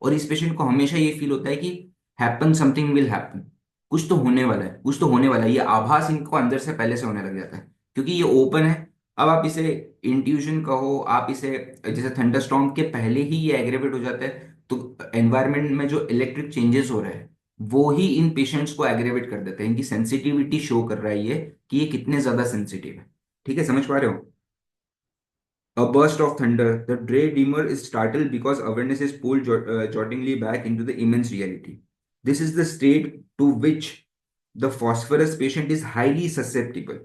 और इस पेशेंट को हमेशा ये फील होता है कि हैपन, समथिंग विल हैपन, कुछ तो होने वाला है, कुछ तो होने वाला है। ये आभास इनको अंदर से पहले से होने लग जाता है, क्योंकि ये ओपन है। अब आप इसे इंट्यूशन कहो, आप इसे, जैसे थंडरस्टॉर्म के पहले ही ये एग्रेवेट हो जाता है, तो एनवायरनमेंट में जो इलेक्ट्रिक चेंजेस हो रहे हैं वो ही इन पेशेंट्स को एग्रेवेट कर देते हैं। इनकी सेंसिटिविटी शो कर रहा है ये, कि ये कितने ज्यादा सेंसिटिव है। ठीक है, समझ पा रहे हो? A burst of thunder. The daydreamer is startled because awareness is pulled joltingly back into the immense reality. This is the state to which the phosphorus patient is highly susceptible.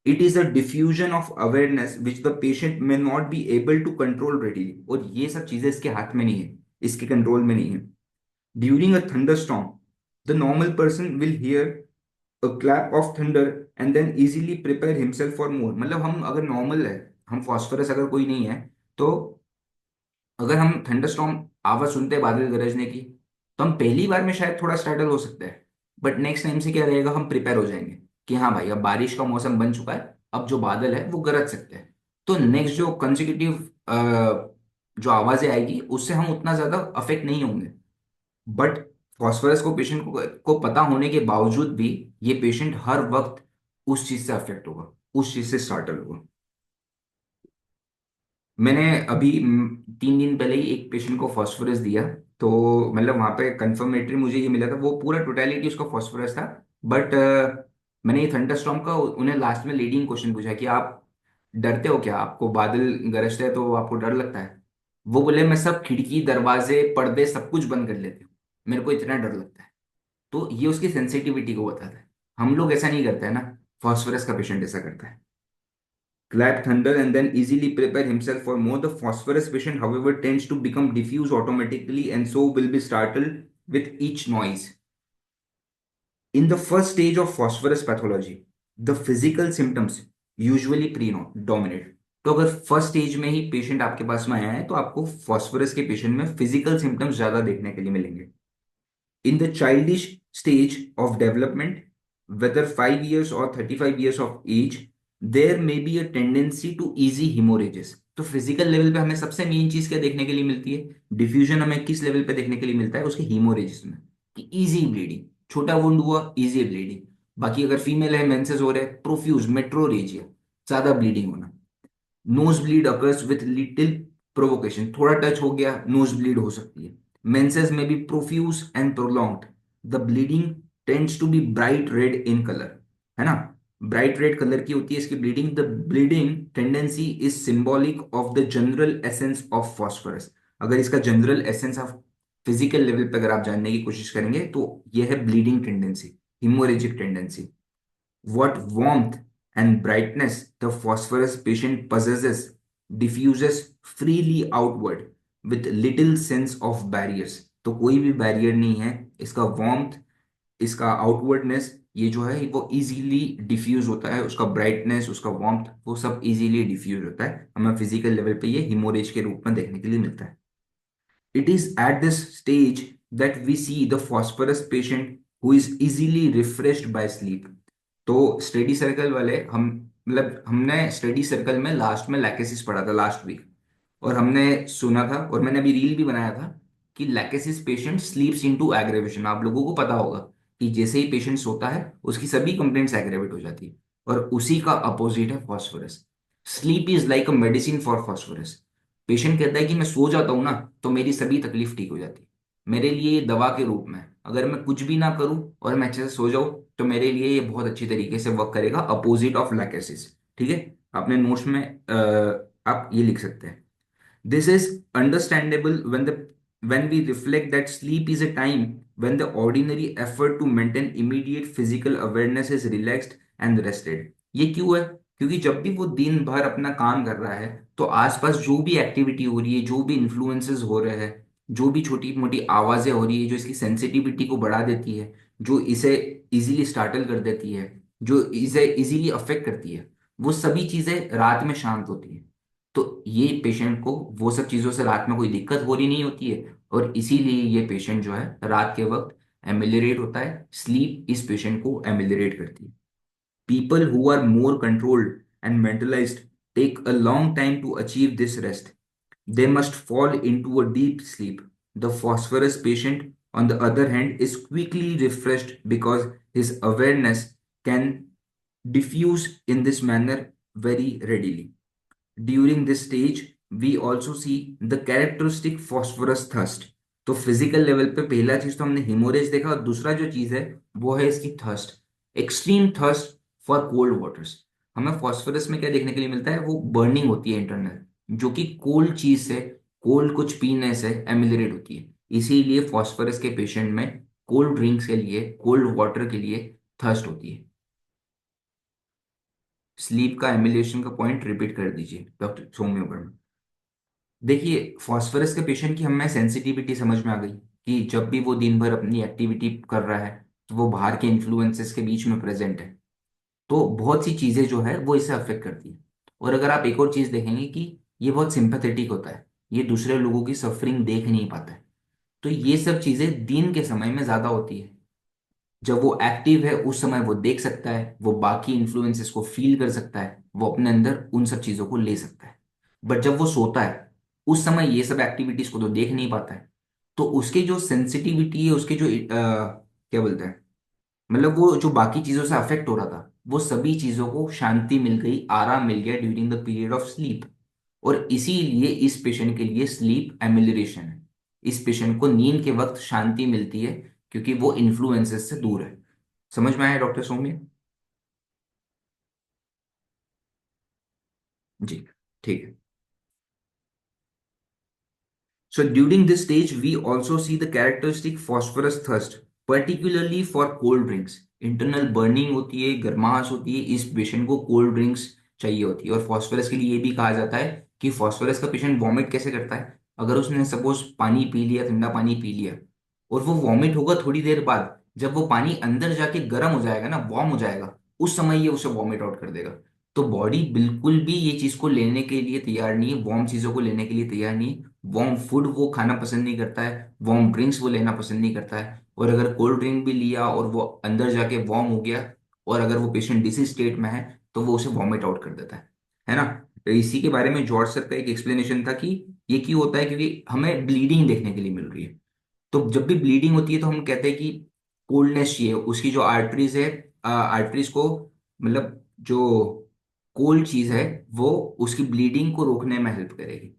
It is a diffusion of awareness which the patient may not be able to control readily. और ये सब चीजें इसके हाथ में नहीं है, इसके कंट्रोल में नहीं है। During a thunderstorm, the normal person will hear a clap of thunder and then easily prepare himself for more। मतलब हम अगर नॉर्मल है, हम फॉस्फोरस अगर कोई नहीं है, तो अगर हम थंडरस्टॉर्म आवाज सुनते हैं बादल गरजने की, तो हम पहली बार में शायद थोड़ा स्टार्टल हो सकते हैं, बट नेक्स्ट टाइम से क्या रहेगा, हम प्रिपेयर हो जाएंगे कि हाँ भाई, अब बारिश का मौसम बन चुका है, अब जो बादल है वो गरज सकते हैं। तो नेक्स्ट जो कंसेक्यूटिव जो आवाजें आएगी उससे हम उतना ज्यादा अफेक्ट नहीं होंगे। बट फॉस्फोरस को पेशेंट को पता होने के बावजूद भी ये पेशेंट हर वक्त उस चीज से अफेक्ट होगा, उस चीज से स्टार्टल होगा। मैंने अभी 3 दिन पहले ही एक पेशेंट को फॉस्फोरस दिया। तो मतलब वहां पे कंफर्मेटरी मुझे ये मिला था, वो पूरा टोटलिटी उसका फॉस्फोरस था। बट मैंने ये थंडरस्टॉर्म का उन्हें लास्ट में लीडिंग क्वेश्चन पूछा कि आप डरते हो क्या, आपको बादल गरजते हैं तो आपको डर लगता है? वो बोले मैं सब खिड़की दरवाजे पर्दे सब कुछ बंद कर लेती हूँ, मेरे को इतना डर लगता है। तो ये उसकी सेंसिटिविटी को बताता है। हम लोग ऐसा नहीं करते हैं ना, फॉस्फोरस का पेशेंट ऐसा करता है। Clap thunder and then easily prepare himself for more. The phosphorus patient, however, tends to become diffuse automatically and so will be startled with each noise. In the first stage of phosphorus pathology, the physical symptoms usually predominate. तो अगर first stage में ही patient आपके पास में आया है, तो आपको phosphorus के पेशेंट में फिजिकल सिम्टम्स ज्यादा देखने के लिए मिलेंगे। In the childish stage of development, whether 5 years or 35 years of age, there may be a tendency to easy hemorrhages। तो फिजिकल लेवल पे हमें सबसे मेन चीज क्या देखने के लिए मिलती है? डिफ्यूजन हमें किस लेवल पे देखने के लिए मिलता है? उसके हीमोरेजेस में, कि इजी ब्लीडिंग, छोटा वुंड हुआ इजी ब्लीडिंग। बाकी अगर फीमेल है, मेंसेस हो रहे हैं, प्रोफ्यूज मेट्रोरेजिया, ज्यादा ब्लीडिंग होना। Nose bleed occurs with little provocation, थोड़ा टच हो गया नोज ब्लीड हो सकती है। मेंसेस में भी profuse and prolonged, the bleeding tends to be bright red in colour, है ना। ब्राइट रेड कलर की होती है इसकी bleeding. The bleeding tendency is symbolic of the general essence of phosphorus. अगर इसका general essence of physical level पे अगर आप जानने की कोशिश करेंगे तो यह है bleeding tendency, haemorrhagic tendency. What warmth and brightness the phosphorus patient possesses diffuses freely outward with little sense of barriers। तो कोई भी बैरियर नहीं है। इसका वार्मथ, इसका आउटवर्डनेस, ये जो है वो इजीली डिफ्यूज होता है। उसका ब्राइटनेस, उसका वार्मथ, वो सब इजीली डिफ्यूज होता है। हमें फिजिकल लेवल पे ये हिमोरेज के रूप में देखने के लिए मिलता है। It is at this stage that we see the phosphorus patient who is easily refreshed by sleep। तो स्टडी सर्कल वाले हम, मतलब हमने स्टडी सर्कल में लास्ट में लैकेसिस पढ़ा था लास्ट वीक, और हमने सुना था और मैंने अभी रील भी बनाया था कि लैकेसिस पेशेंट स्लीप्स इनटू एग्रेवेशन। आप लोगों को पता होगा कि जैसे ही पेशेंट सोता है उसकी सभी कंप्लेंट्स एग्रेवेट हो जाती है, और उसी का अपोजिट है phosphorus. Sleep is like a medicine for phosphorus. Patient कहता है कि मैं सो जाता हूं ना तो मेरी सभी तकलीफ ठीक हो जाती है। मेरे लिए ये दवा के रूप में है। अगर मैं कुछ भी ना करूं और मैं अच्छे से सो जाऊं तो मेरे लिए ये बहुत अच्छी तरीके से वर्क करेगा, अपोजिट ऑफ लैकेसिस। ठीक है, आपने नोट्स में आप ये लिख सकते हैं। This is understandable when we reflect that sleep is a time when the ordinary effort to maintain immediate physical awareness is relaxed and rested। ये क्यों है? क्योंकि जब भी वो दिन भर अपना काम कर रहा है तो आसपास जो भी एक्टिविटी हो रही है, जो भी इन्फ्लुएंसेस हो रहे हैं, जो भी छोटी मोटी आवाजें हो रही है जो इसकी सेंसिटिविटी को बढ़ा देती है, जो इसे इजीली स्टार्टल कर देती है, जो इसे इजीली अफेक्ट करती है, वो सभी चीजें रात में शांत होती है। तो ये पेशेंट को वो सब चीजों से रात में कोई दिक्कत हो रही नहीं होती है, और इसीलिए ये पेशेंट जो है रात के वक्त एमिलरेट होता है। स्लीप इस पेशेंट को एमिलरेट करती है। People who are more controlled and mentalized take a long time to achieve this rest. They must fall into a deep sleep. The phosphorus patient on the other hand is quickly refreshed because his awareness can diffuse in this manner very readily। During this stage, we also see the characteristic phosphorus thirst। तो physical level पे पहला चीज तो हमने haemorrhage देखा, और दूसरा जो चीज है वो है इसकी thirst, extreme thirst for cold waters. हमें फास्फोरस में क्या देखने के लिए मिलता है? वो बर्निंग होती है इंटरनल, जो कि कोल्ड चीज से, कोल्ड कुछ पीने से एमिलरेट होती है। इसीलिए फास्फोरस के पेशेंट में कोल्ड ड्रिंक्स के लिए, कोल्ड वाटर के लिए थर्स्ट होती है। स्लीप का एमिलेशन का पॉइंट रिपीट कर दीजिए डॉक्टर सौम्य वर्मा। देखिए, फास्फोरस के पेशेंट की हमें सेंसिटिविटी समझ में आ गई कि जब भी वो दिन भर अपनी एक्टिविटी कर रहा है तो वो बाहर के इन्फ्लुएंसेस के बीच में प्रेजेंट है। तो बहुत सी चीजें जो है वो इसे अफेक्ट करती है। और अगर आप एक और चीज देखेंगे कि ये बहुत सिंपैथेटिक होता है, ये दूसरे लोगों की सफरिंग देख नहीं पाता है। तो ये सब चीजें दिन के समय में ज्यादा होती है। जब वो एक्टिव है उस समय वो देख सकता है, वो बाकी इन्फ्लुएंसेस को फील कर सकता है, वो अपने अंदर उन सब चीजों को ले सकता है। बट जब वो सोता है उस समय ये सब एक्टिविटीज को तो देख नहीं पाता है। तो उसके जो सेंसिटिविटी है, उसके जो क्या बोलते हैं, मतलब वो जो बाकी चीजों से अफेक्ट हो रहा था, वो सभी चीजों को शांति मिल गई, आराम मिल गया during the period of sleep. और इसीलिए इस पेशेंट के लिए स्लीप एमिलरेशन है। इस पेशेंट को नींद के वक्त शांति मिलती है क्योंकि वो इन्फ्लुएंसेस से दूर है। समझ में आया डॉक्टर सौम्य? जी, ठीक है। So during this stage, we also see the characteristic phosphorus thirst, particularly for cold drinks। Internal burning होती है, गर्माहट होती है, इस पेशेंट को कोल्ड ड्रिंक्स चाहिए होती है। और फॉस्फोरस के लिए ये भी कहा जाता है कि फॉस्फोरस का पेशेंट वॉमिट कैसे करता है? अगर उसने सपोज पानी पी लिया, ठंडा पानी पी लिया, और वो वॉमिट होगा थोड़ी देर बाद, जब वो पानी अंदर जाके गर्म हो जाएगा ना, वार्म हो जाएगा, उस समय ये उसे वॉमिट आउट कर देगा। तो बॉडी बिल्कुल भी ये चीज को लेने के लिए तैयार नहीं है, वार्म चीजों को लेने के लिए तैयार नहीं है। वार्म फूड वो खाना पसंद नहीं करता है, वार्म ड्रिंक्स वो लेना पसंद नहीं करता है। और अगर कोल्ड ड्रिंक भी लिया और वो अंदर जाके वार्म हो गया, और अगर वो पेशेंट डिसीज स्टेट में है, तो वो उसे वॉमिट आउट कर देता है ना। तो इसी के बारे में जॉर्ज सर का एक एक्सप्लेनेशन था कि ये क्यों होता है, क्योंकि हमें ब्लीडिंग देखने के लिए मिल रही है। तो जब भी ब्लीडिंग होती है तो हम कहते हैं कि कोल्डनेस चाहिए, उसकी जो आर्टरीज है, आर्टरीज को, मतलब जो कोल्ड चीज है वो उसकी ब्लीडिंग को रोकने में हेल्प करेगी।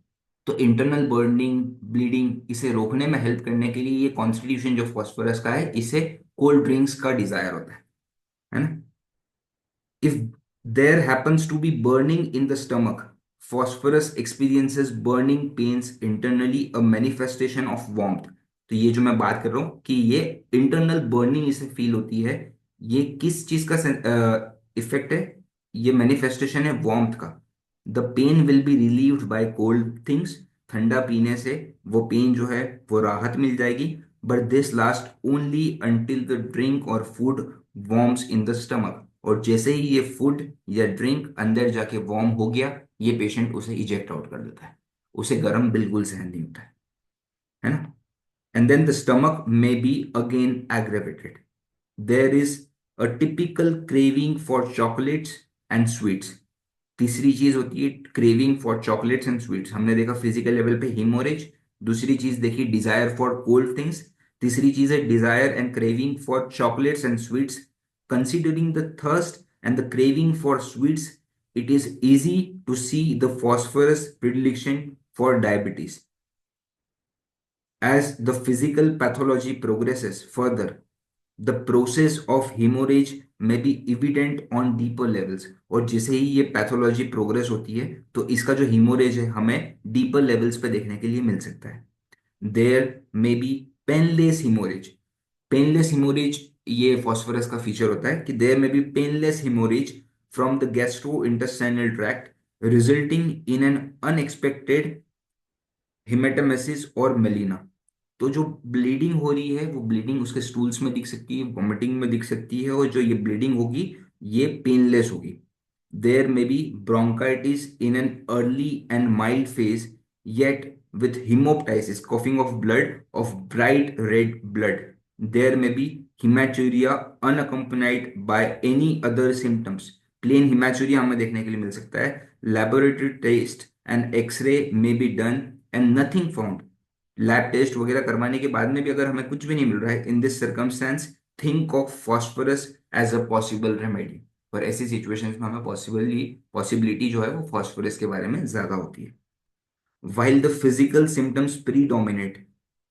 तो इंटरनल बर्निंग, ब्लीडिंग, इसे रोकने में हेल्प करने के लिए ये कॉन्स्टिट्यूशन जो फॉस्फोरस का है, इसे कोल्ड ड्रिंक्स का डिजायर होता है ना? If there happens to be burning in the stomach, phosphorus experiences burning pains internally, a manifestation of warmth. तो ये जो मैं बात कर रहा हूँ कि ये इंटरनल बर्निंग इसे फील होती है, ये किस चीज का इफेक्ट है? ये मैनिफेस्टेशन है वार्मथ का। The pain will be relieved by cold things, ठंडा पीने से वो पेन जो है वो राहत मिल जाएगी। But this last only until the drink और food warms in the stomach. और जैसे ही ये फूड या ड्रिंक अंदर जाके वार्म हो गया, ये पेशेंट उसे इजेक्ट आउट कर देता है। उसे गर्म बिल्कुल सहन नहीं होता है ना? And then the stomach may be again aggravated. There is a typical craving for chocolates and sweets. तीसरी चीज होती है craving for chocolates and sweets. हमने देखा फिजिकल लेवल पे हिमोरेज। दूसरी चीज देखी डिजायर फॉर कोल्ड थिंग्स। तीसरी चीज है desire and craving for chocolates and sweets. Considering the thirst and the craving for sweets, it is easy to see the phosphorus predilection for diabetes. As the physical pathology progresses further, the process of hemorrhage may be evident on deeper levels. और जैसे ही ये pathology progress होती है तो इसका जो haemorrhage है हमें डीपर लेवल्स पे देखने के लिए मिल सकता है। There may be painless haemorrhage. Painless haemorrhage ये फॉस्फोरस का फीचर होता है कि there may be painless haemorrhage from the gastrointestinal tract resulting in an unexpected haematemesis और मेलिना। तो जो ब्लीडिंग हो रही है वो ब्लीडिंग उसके स्टूल्स में दिख सकती है, वॉमिटिंग में दिख सकती है, और जो ये ब्लीडिंग होगी ये पेनलेस होगी। There may be bronchitis in an early and mild phase, yet with hemoptysis, coughing of blood of bright red blood. There may be hematuria unaccompanied by any other symptoms. Plain haematuria हमें देखने के लिए मिल सकता है। Laboratory test and x-ray may be done and nothing found. Lab test वगैरह करवाने के बाद में भी अगर हमें कुछ भी नहीं मिल रहा है, in this circumstance think of phosphorus as a possible remedy. और ऐसी सिचुएशंस में हमें पॉसिबिलिटी जो है वो फॉस्फोरस के बारे में ज्यादा होती है। While the physical symptoms predominate,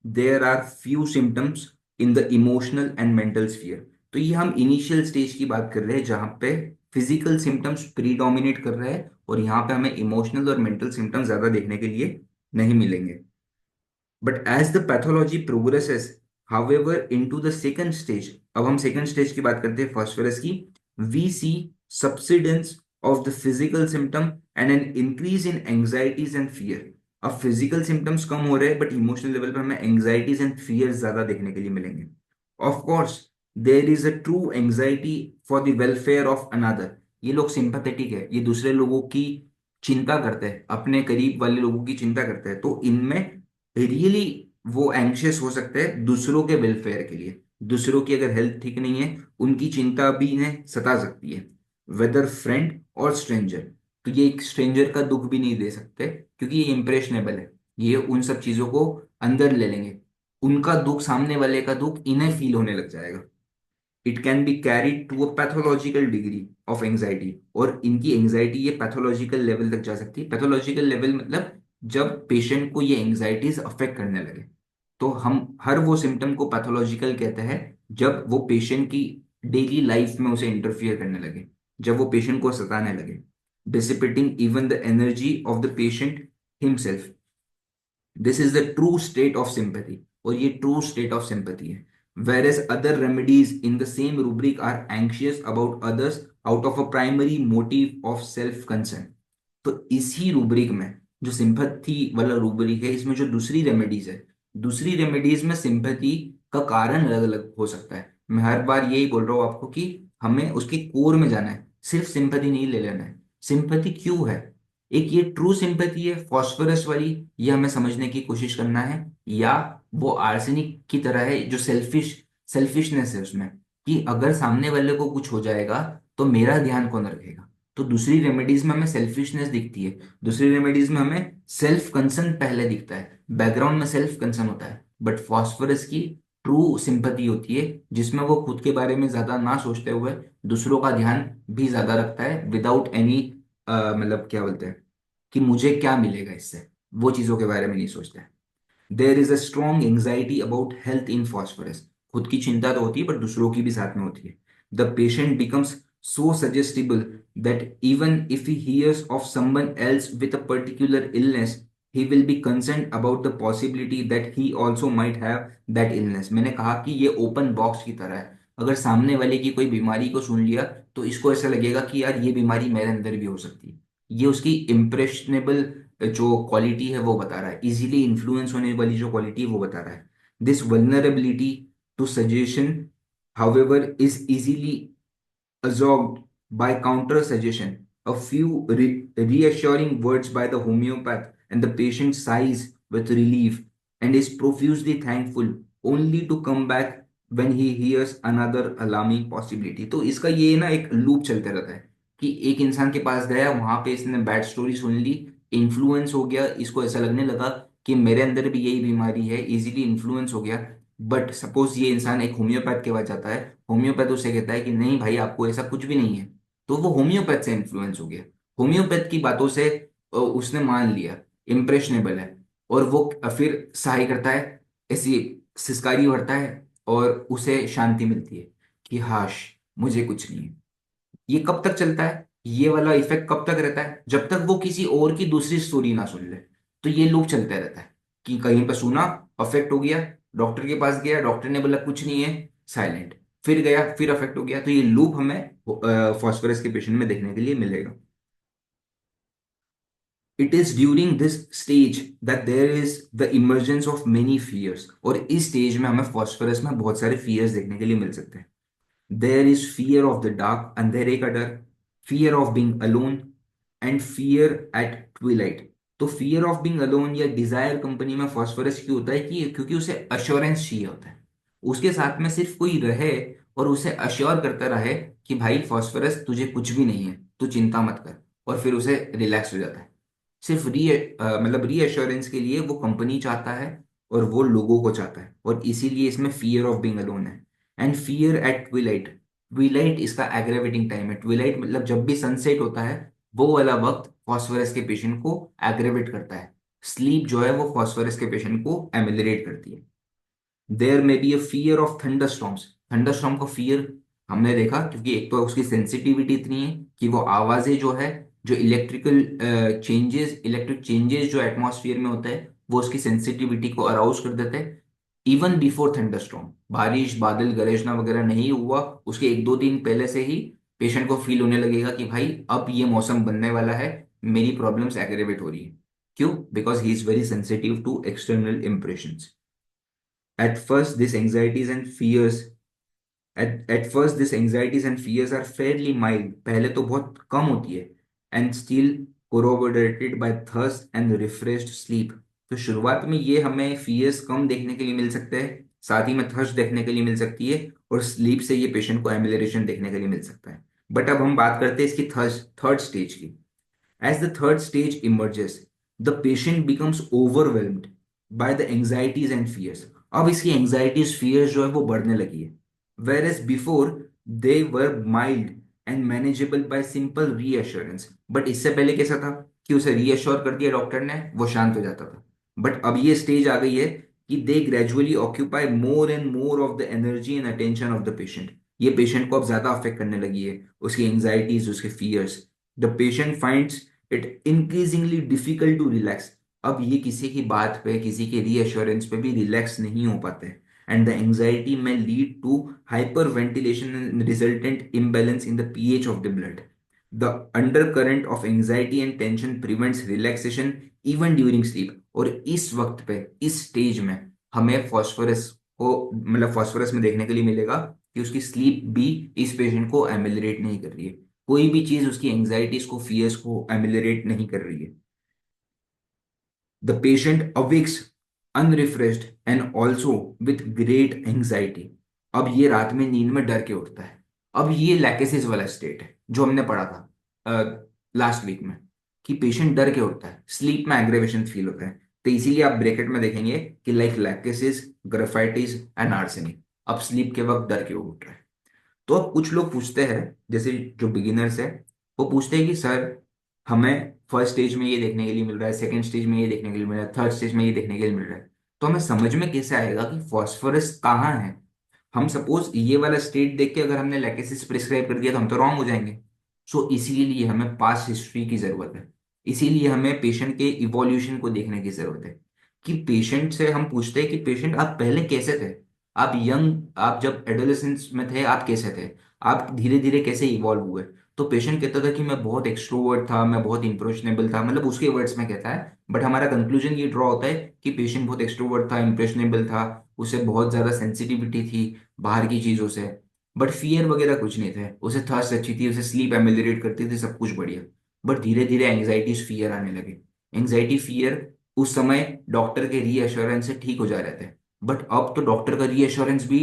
there are few symptoms in the emotional and mental sphere. तो ये हम इनिशियल स्टेज की बात कर रहे हैं जहां पे फिजिकल सिम्टम्स प्रीडोमिनेट कर रहे हैं, और यहाँ पे हमें इमोशनल और मेंटल सिम्टम्स ज्यादा देखने के लिए नहीं मिलेंगे। But as the pathology progresses, however into the second stage, अब हम सेकंड स्टेज की बात करते हैं फॉस्फोरस की, we see subsidence of the physical symptom and an increase in anxieties and fear. अब फिजिकल सिम्टम्स कम हो रहे हैं बट इमोशनल लेवल पे हमें एंग्जाइटीज एंड फियर ज्यादा देखने के लिए मिलेंगे। Of course there is a true anxiety for the welfare of another. ये लोग सिंपैथेटिक है, ये दूसरे लोगों की चिंता करते हैं, अपने करीब वाले लोगों की चिंता करते हैं, तो इनमें रियली वो एंग्शियस हो सकते हैं दूसरों के वेलफेयर के लिए। दूसरों की अगर हेल्थ ठीक नहीं है उनकी चिंता भी इन्हें सता सकती है, वेदर फ्रेंड और स्ट्रेंजर। तो ये एक स्ट्रेंजर का दुख भी नहीं दे सकते क्योंकि ये इम्प्रेशनेबल है, ये उन सब चीजों को अंदर ले लेंगे। उनका दुख, सामने वाले का दुख इन्हें फील होने लग जाएगा। It can be carried to a pathological degree of anxiety. और इनकी एंग्जाइटी ये पैथोलॉजिकल लेवल तक जा सकती है। पैथोलॉजिकल लेवल मतलब जब पेशेंट को ये एंग्जाइटीज अफेक्ट करने लगे। तो हम हर वो सिम्टम को पैथोलॉजिकल कहते हैं जब वो पेशेंट की डेली लाइफ में उसे इंटरफियर करने लगे, जब वो पेशेंट को सताने लगे, dissipating even the energy of the patient himself. This is the true state of sympathy, और ये ट्रू स्टेट ऑफ सिंपैथी है। Whereas other remedies in the same rubric are anxious about others out of a primary motive of self concern. तो इसी rubric में, जो sympathy वाला rubric है, इसमें जो दूसरी रेमेडीज है, दूसरी रेमेडीज में सिंपैथी का कारण अलग अलग हो सकता है। मैं हर बार यही बोल रहा हूँ आपको कि हमें उसके कोर में जाना है, सिर्फ सिंपैथी नहीं ले लेना है। सिंपैथी क्यों है, एक ये ट्रू सिंपैथी है फॉस्फोरस वाली, ये हमें समझने की कोशिश करना है, या वो आर्सेनिक की तरह है जो सेल्फिशनेस है उसमें, कि अगर सामने वाले को कुछ हो जाएगा तो मेरा ध्यान कौन रखेगा। तो दूसरी रेमेडीज में हमें सेल्फिशनेस दिखती है, दूसरी रेमेडीज में हमें सेल्फ कंसर्न पहले दिखता है, बैकग्राउंड में सेल्फ कंसर्न होता है। बट फॉस्फोरस की ट्रू सिंपैथी होती है जिसमें वो खुद के बारे में ज्यादा ना सोचते हुए दूसरों का ध्यान भी ज्यादा रखता है, विदाउट एनी मतलब क्या बोलते हैं कि मुझे क्या मिलेगा इससे, वो चीजों के बारे में नहीं सोचता है। There is a strong anxiety about health in phosphorus. खुद की चिंता तो होती है पर दूसरों की भी साथ में होती है. The patient becomes so suggestible that even if he hears of someone else with a particular illness, he will be concerned about the possibility that he also might have that illness. मैंने कहा कि ये open box की तरह है. अगर सामने वाले की कोई बीमारी को सुन लिया तो इसको ऐसा लगेगा कि यार ये बीमारी मेरे अंदर भी हो सकती है. ये उसकी इम्प्रेशनेबल जो क्वालिटी है वो बता रहा है, इजीली इन्फ्लुएंस होने वाली जो क्वालिटी है वो बता रहा है. This vulnerability to suggestion however is easily absorbed by counter suggestion. A few reassuring words by the homeopath, and the patient sighs with relief and is profusely thankful, only to come back when he hears another alarming possibility. तो इसका ये ना एक loop चलते रहता है कि एक इंसान के पास गया, वहां पे इसने बैड स्टोरी सुन ली, इन्फ्लुएंस हो गया, इसको ऐसा लगने लगा कि मेरे अंदर भी यही बीमारी है, इजीली इन्फ्लुएंस हो गया. बट सपोज ये इंसान एक होम्योपैथ के पास जाता है, होम्योपैथ उसे कहता है कि नहीं भाई आपको ऐसा कुछ भी नहीं है, तो वो होम्योपैथ से इन्फ्लुएंस हो गया. होम्योपैथ की बातों से उसने मान लिया, इम्प्रेशनेबल है, और वो फिर सहाय करता है, ऐसी सिसकारी भरता है, और उसे शांति मिलती है कि हाश मुझे कुछ नहीं है. ये कब तक चलता है, ये वाला इफेक्ट कब तक रहता है? जब तक वो किसी और की दूसरी स्टोरी ना सुन ले. तो ये लूप चलता रहता है कि कहीं पर सुना, अफेक्ट हो गया, डॉक्टर के पास गया, डॉक्टर ने बोला कुछ नहीं है, साइलेंट, फिर गया, फिर अफेक्ट हो गया. तो ये लूप हमें फॉस्फोरस के पेशेंट में देखने के लिए मिलेगा. It is during this stage that there is the emergence of many fears. और इस स्टेज में हमें फॉस्फोरस में बहुत सारे फियर्स देखने के लिए मिल सकते हैं. There is fear of the dark, अंधेरे का डर, fear of being alone, and fear at twilight. तो फियर ऑफ बीइंग अलोन या डिजायर कंपनी में फॉस्फोरस क्यों होता है कि क्योंकि उसे अश्योरेंस चाहिए होता है, उसके साथ में सिर्फ कोई रहे और उसे अश्योर करता रहे कि भाई फॉस्फोरस तुझे कुछ भी नहीं है, तू चिंता मत कर, और फिर उसे रिलैक्स हो जाता है. सिर्फ मतलब रीअश्योरेंस के लिए वो कंपनी चाहता है और वो लोगों को चाहता है, और इसीलिए इसमें फियर ऑफ बीइंग अलोन है. And fear at Twilight. Twilight इसका एग्रेवेटिंग टाइम है. ट्विलाइट मतलब जब भी सनसेट होता है, वो वाला वक्त फॉस्फोरस के पेशेंट को एग्रेवेट करता है. स्लीप जो है वो फॉस्फोरस के पेशेंट को एमिलरेट करती है. There may be a fear of thunderstorms. Thunderstorm का फियर हमने देखा क्योंकि एक तो उसकी सेंसिटिविटी इतनी है कि वो आवाजें जो है, जो इलेक्ट्रिक चेंजेस जो एटमॉस्फेयर में होता है, वो उसकी सेंसिटिविटी को अराउज कर देते हैं. इवन बिफोर थंडरस्टॉर्म, बारिश बादल गरजना वगैरह नहीं हुआ, उसके एक दो दिन पहले से ही पेशेंट को फील होने लगेगा कि भाई अब ये मौसम बनने वाला है, मेरी प्रॉब्लम्स एग्रेवेट हो रही है. क्यों? Because he is very sensitive to external impressions. At first, these anxieties and fears, at first, these anxieties and fears are fairly mild. पहले तो बहुत कम होती है. And still corroborated by thirst and refreshed sleep. तो शुरुआत में ये हमें fears कम देखने के लिए मिल सकते हैं, साथ ही में थर्स्ट देखने के लिए मिल सकती है, और स्लीप से ये पेशेंट को एमिलरेशन देखने के लिए मिल सकता है. बट अब हम बात करते हैं इसकी थर्ड स्टेज की. As the third stage emerges, the patient becomes overwhelmed by the anxieties and fears. अब इसकी anxieties fears जो है वो बढ़ने लगी है. Whereas before they were mild and manageable by simple reassurance. But इससे पहले कैसा था कि उसे reassure कर दिया डॉक्टर ने, वो शांत हो जाता था. बट अब ये स्टेज आ गई है कि they gradually occupy more and more of the energy and attention of the patient. ये पेशेंट को अब ज्यादा अफेक्ट करने लगी है, उसकी एंजाइटीज, उसके fears. The patient finds it increasingly difficult to relax. अब ये किसी की बात पे, किसी के रीअश्योरेंस पे भी रिलैक्स नहीं हो पाते. And the anxiety may lead to hyperventilation and resultant imbalance in the pH of the blood. The undercurrent of anxiety and tension prevents relaxation even during sleep. और इस वक्त पे, इस स्टेज में हमें फॉस्फोरस को, मतलब phosphorus में देखने के लिए मिलेगा कि उसकी स्लीप भी इस पेशेंट को एमिलरेट नहीं कर रही है. कोई भी चीज उसकी एंजाइटीज को, फियर्स को एमिलरेट नहीं कर रही है. The patient awakes unrefreshed and also with great anxiety. अब ये रात में नींद में डर के उठता है. अब ये लैकेसिस वाला स्टेट है जो हमने पढ़ा था लास्ट वीक में, कि पेशेंट डर के उठता है, स्लीप में एग्रेवेशन फील होता है. तो इसीलिए आप ब्रैकेट में देखेंगे कि लाइक लैकेसिस, ग्राफाइटिस एंड आर्सेनिक. अब स्लीप के वक्त डर के उठ रहा है. तो अब कुछ लोग पूछते हैं, जैसे जो बिगिनर्स है, वो पूछते हैं कि सर हमें फर्स्ट स्टेज में ये देखने के लिए मिल रहा है, सेकंड स्टेज में ये देखने के लिए मिल रहा है, थर्ड स्टेज में ये देखने के लिए मिल रहा है, तो हमें समझ में कैसे आएगा कि फॉस्फोरस कहाँ है? हम सपोज ये वाला स्टेट देख के अगर हमने लैकेसिस प्रिस्क्राइब कर दिया तो हम तो रॉन्ग हो जाएंगे। सो इसीलिए हमें पास्ट हिस्ट्री की जरूरत है। इसीलिए हमें पेशेंट के इवोल्यूशन को देखने की जरूरत है। कि पेशेंट से हम पूछते हैं कि पेशेंट आप पहले कैसे थे, आप यंग, आप जब एडोलेसेंस में थे आप कैसे थे, आप धीरे धीरे कैसे इवॉल्व हुए। तो पेशेंट कहता था कि मैं बहुत एक्सट्रोवर्ट था, मैं बहुत इंप्रेशनेबल था, मतलब उसके वर्ड्स में कहता है, बट हमारा कंक्लूजन ये ड्रॉ होता है कि पेशेंट बहुत एक्सट्रोवर्ट था, इंप्रेशनेबल था, उसे बहुत ज्यादा सेंसिटिविटी थी बाहर की चीजों से, बट फियर वगैरह कुछ नहीं थे, उसे थर्स्ट अच्छी थी, उसे स्लीप एमेलिरेट करती थी, सब कुछ बढ़िया। बट धीरे धीरे एंग्जाइटीज फियर आने लगे। एंग्जाइटी फियर उस समय डॉक्टर के रीअश्योरेंस से ठीक हो जा रहे थे, बट अब तो डॉक्टर का रीअश्योरेंस भी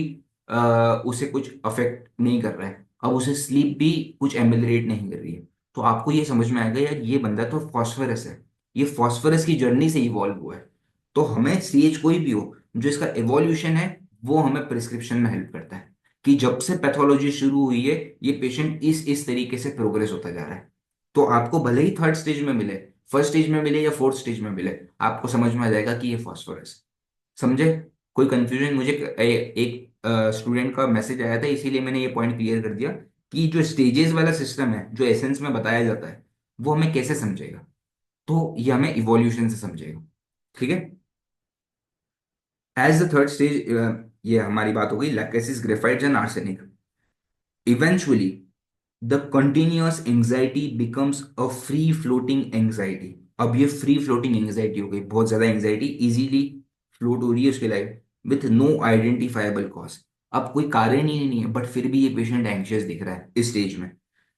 उसे कुछ अफेक्ट नहीं कर रहा है, अब उसे स्लीप भी कुछ एमिलरेट नहीं कर रही है। तो आपको ये समझ में आएगा यार ये बंदा तो फॉस्फरस है, ये फॉस्फरस की जर्नी से इवॉल्व हुआ है। तो हमें स्टेज कोई भी हो, जो इसका एवोल्यूशन है वो हमें प्रिस्क्रिप्शन में हेल्प करता है कि जब से पैथोलॉजी शुरू हुई है ये पेशेंट इस तरीके से प्रोग्रेस होता जा रहा है। तो आपको भले ही थर्ड स्टेज में मिले, फर्स्ट स्टेज में मिले या फोर्थ स्टेज में मिले, आपको समझ में आ जाएगा कि ये फॉस्फोरस। समझे? कोई कंफ्यूजन? मुझे एक स्टूडेंट का मैसेज आया था, इसीलिए मैंने ये पॉइंट क्लियर कर दिया कि जो स्टेजेस वाला सिस्टम है जो एसेंस में बताया जाता है वो हमें कैसे समझेगा। तो ये हमें इवोल्यूशन से समझेगा। ठीक है। एज द थर्ड स्टेज, ये हमारी बात हो गई lachesis, graphites and arsenic. Eventually the continuous anxiety becomes a free floating anxiety. अब ये फ्री फ्लोटिंग एंग्जाइटी हो गई, बहुत ज्यादा एंग्जाइटी इजीली फ्लोट हो रही है उसके life, with no identifiable cause. अब कोई कारण ही नहीं है बट फिर भी ये पेशेंट एंग्शियस दिख रहा है इस स्टेज में।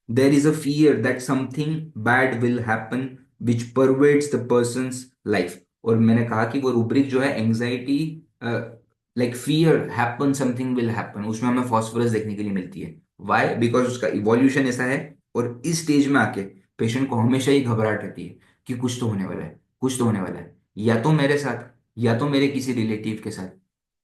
There is a fear that something bad will happen which pervades the person's life. और मैंने कहा कि वो रूब्रिक जो है anxiety, like fear happen something will happen, उसमें हमें फॉस्फोरस देखने के लिए मिलती है। वाई? बिकॉज उसका इवोल्यूशन ऐसा है। और इस स्टेज में आके पेशेंट को हमेशा ही घबराहट रहती है कि कुछ तो होने वाला है, कुछ तो होने वाला है, या तो मेरे साथ या तो मेरे किसी रिलेटिव के साथ,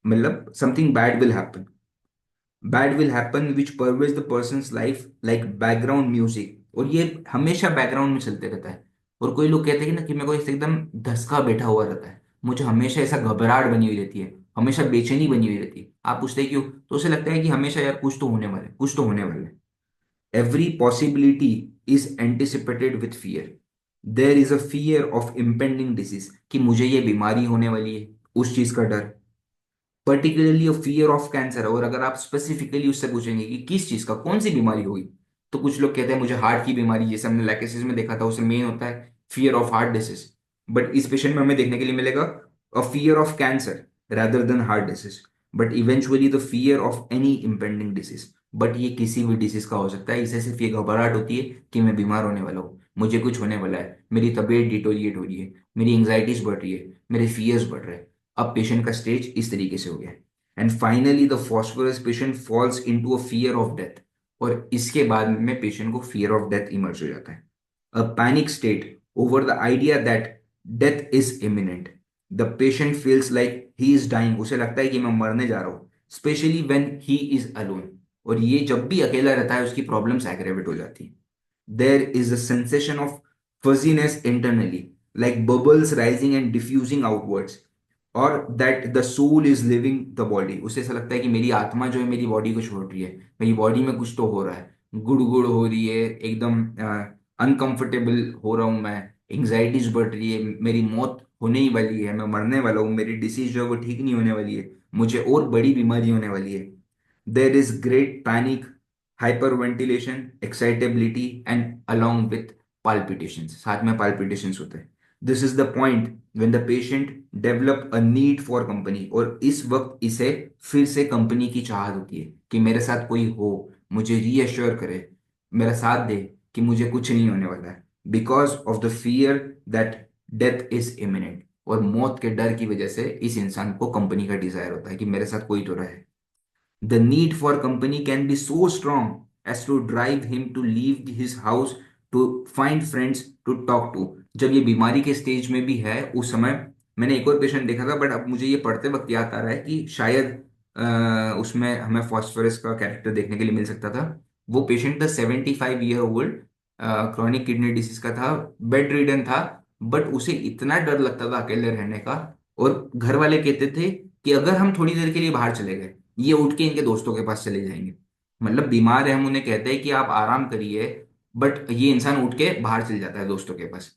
मतलब something bad will happen which pervades the person's life like background music. और ये हमेशा बैकग्राउंड में चलते रहता है। और कोई लोग कहते हैं कि ना कि मेरे को इससे एकदम धसका बैठा हुआ रहता है, मुझे हमेशा ऐसा घबराहट बनी हुई रहती है, हमेशा बेचैनी बनी हुई रहती है। आप पूछते हैं क्यों, तो उसे लगता है कि हमेशा यार कुछ तो होने वाला है, कुछ तो होने वाला है। Every possibility is anticipated with fear. There is a fear of impending disease, कि मुझे ये बीमारी होने वाली है, उस चीज का डर। पर्टिकुलरली फियर ऑफ कैंसर, और अगर आप स्पेसिफिकली उससे पूछेंगे कि किस चीज का, कौन सी बीमारी होगी, तो कुछ लोग कहते हैं मुझे हार्ट की बीमारी, जैसे हमने लैकेसिस में देखा था, उससे मेन होता है fear of heart disease. But इस पेशेंट में हमें देखने के लिए मिलेगा अ fear of cancer rather than heart disease, but eventually the fear of any impending disease। But ये किसी भी डिसीज का हो सकता है, इसे सिर्फ ये घबराहट होती है कि मैं बीमार होने वाला हूँ, मुझे कुछ होने वाला है, मेरी तबीयत डिटोरिएट हो रही है, मेरी एंग्जाइटीज बढ़ रही है, मेरे फियर्स बढ़ रहे हैं। अब पेशेंट का स्टेज इस तरीके से हो गया। And finally the phosphorus patient falls into a fear of death. और इसके बाद में पेशेंट को फियर ऑफ डेथ इमर्ज हो जाता है, a panic state over the idea that death is imminent. The patient feels like he is dying, उसे लगता है कि मैं मरने जा रहा हूँ, specially when he is alone. और ये जब भी अकेला रहता है उसकी प्रॉब्लम्स एग्रेवेट हो जाती है। There is a sensation of fuzziness internally, like bubbles rising and diffusing outwards, और that the soul is leaving the body. उसे ऐसा लगता है कि मेरी आत्मा जो है मेरी बॉडी को छोड़ रही है, मेरी बॉडी में कुछ तो हो रहा है, गुड़ गुड़ हो रही है, एकदम अनकंफर्टेबल हो रहा हूं मैं, एंग्जाइटीज बढ़ रही है, मेरी मौत होने ही वाली है, मैं मरने वाला हूँ, मेरी डिसीज जो है वो ठीक नहीं होने वाली है, मुझे और बड़ी बीमारी होने वाली है। There is great panic, hyperventilation, excitability and along with palpitations, साथ में palpitations होते हैं। This is the point when the patient develop a need for company, और इस वक्त इसे फिर से कंपनी की चाहत होती है कि मेरे साथ कोई हो, मुझे रीअश्योर करे, मेरा साथ दे कि मुझे कुछ नहीं होने वाला है, because of the fear that death is imminent. और मौत के डर की वजह से इस इंसान को कंपनी का डिजायर होता है कि मेरे साथ कोई तो रहे। The need for company can be so strong as to drive him to leave his house to find friends to talk to। जब ये बीमारी के स्टेज में भी है उस समय, मैंने एक और पेशेंट देखा था, बट अब मुझे ये पढ़ते वक्त याद आ रहा है कि शायद उसमें हमें फॉस्फोरस का कैरेक्टर देखने के लिए मिल सकता था। वो पेशेंट था 75 year old, chronic kidney disease का था, बेड रिडन था, बट उसे इतना डर लगता था अकेले रहने का। और घर वाले कहते थे कि अगर हम थोड़ी देर के लिए बाहर चले गए, ये उठ के इनके दोस्तों के पास चले जाएंगे। मतलब बीमार है, हम उन्हें कहते हैं कि आप आराम करिए, बट ये इंसान उठ के बाहर चल जाता है दोस्तों के पास।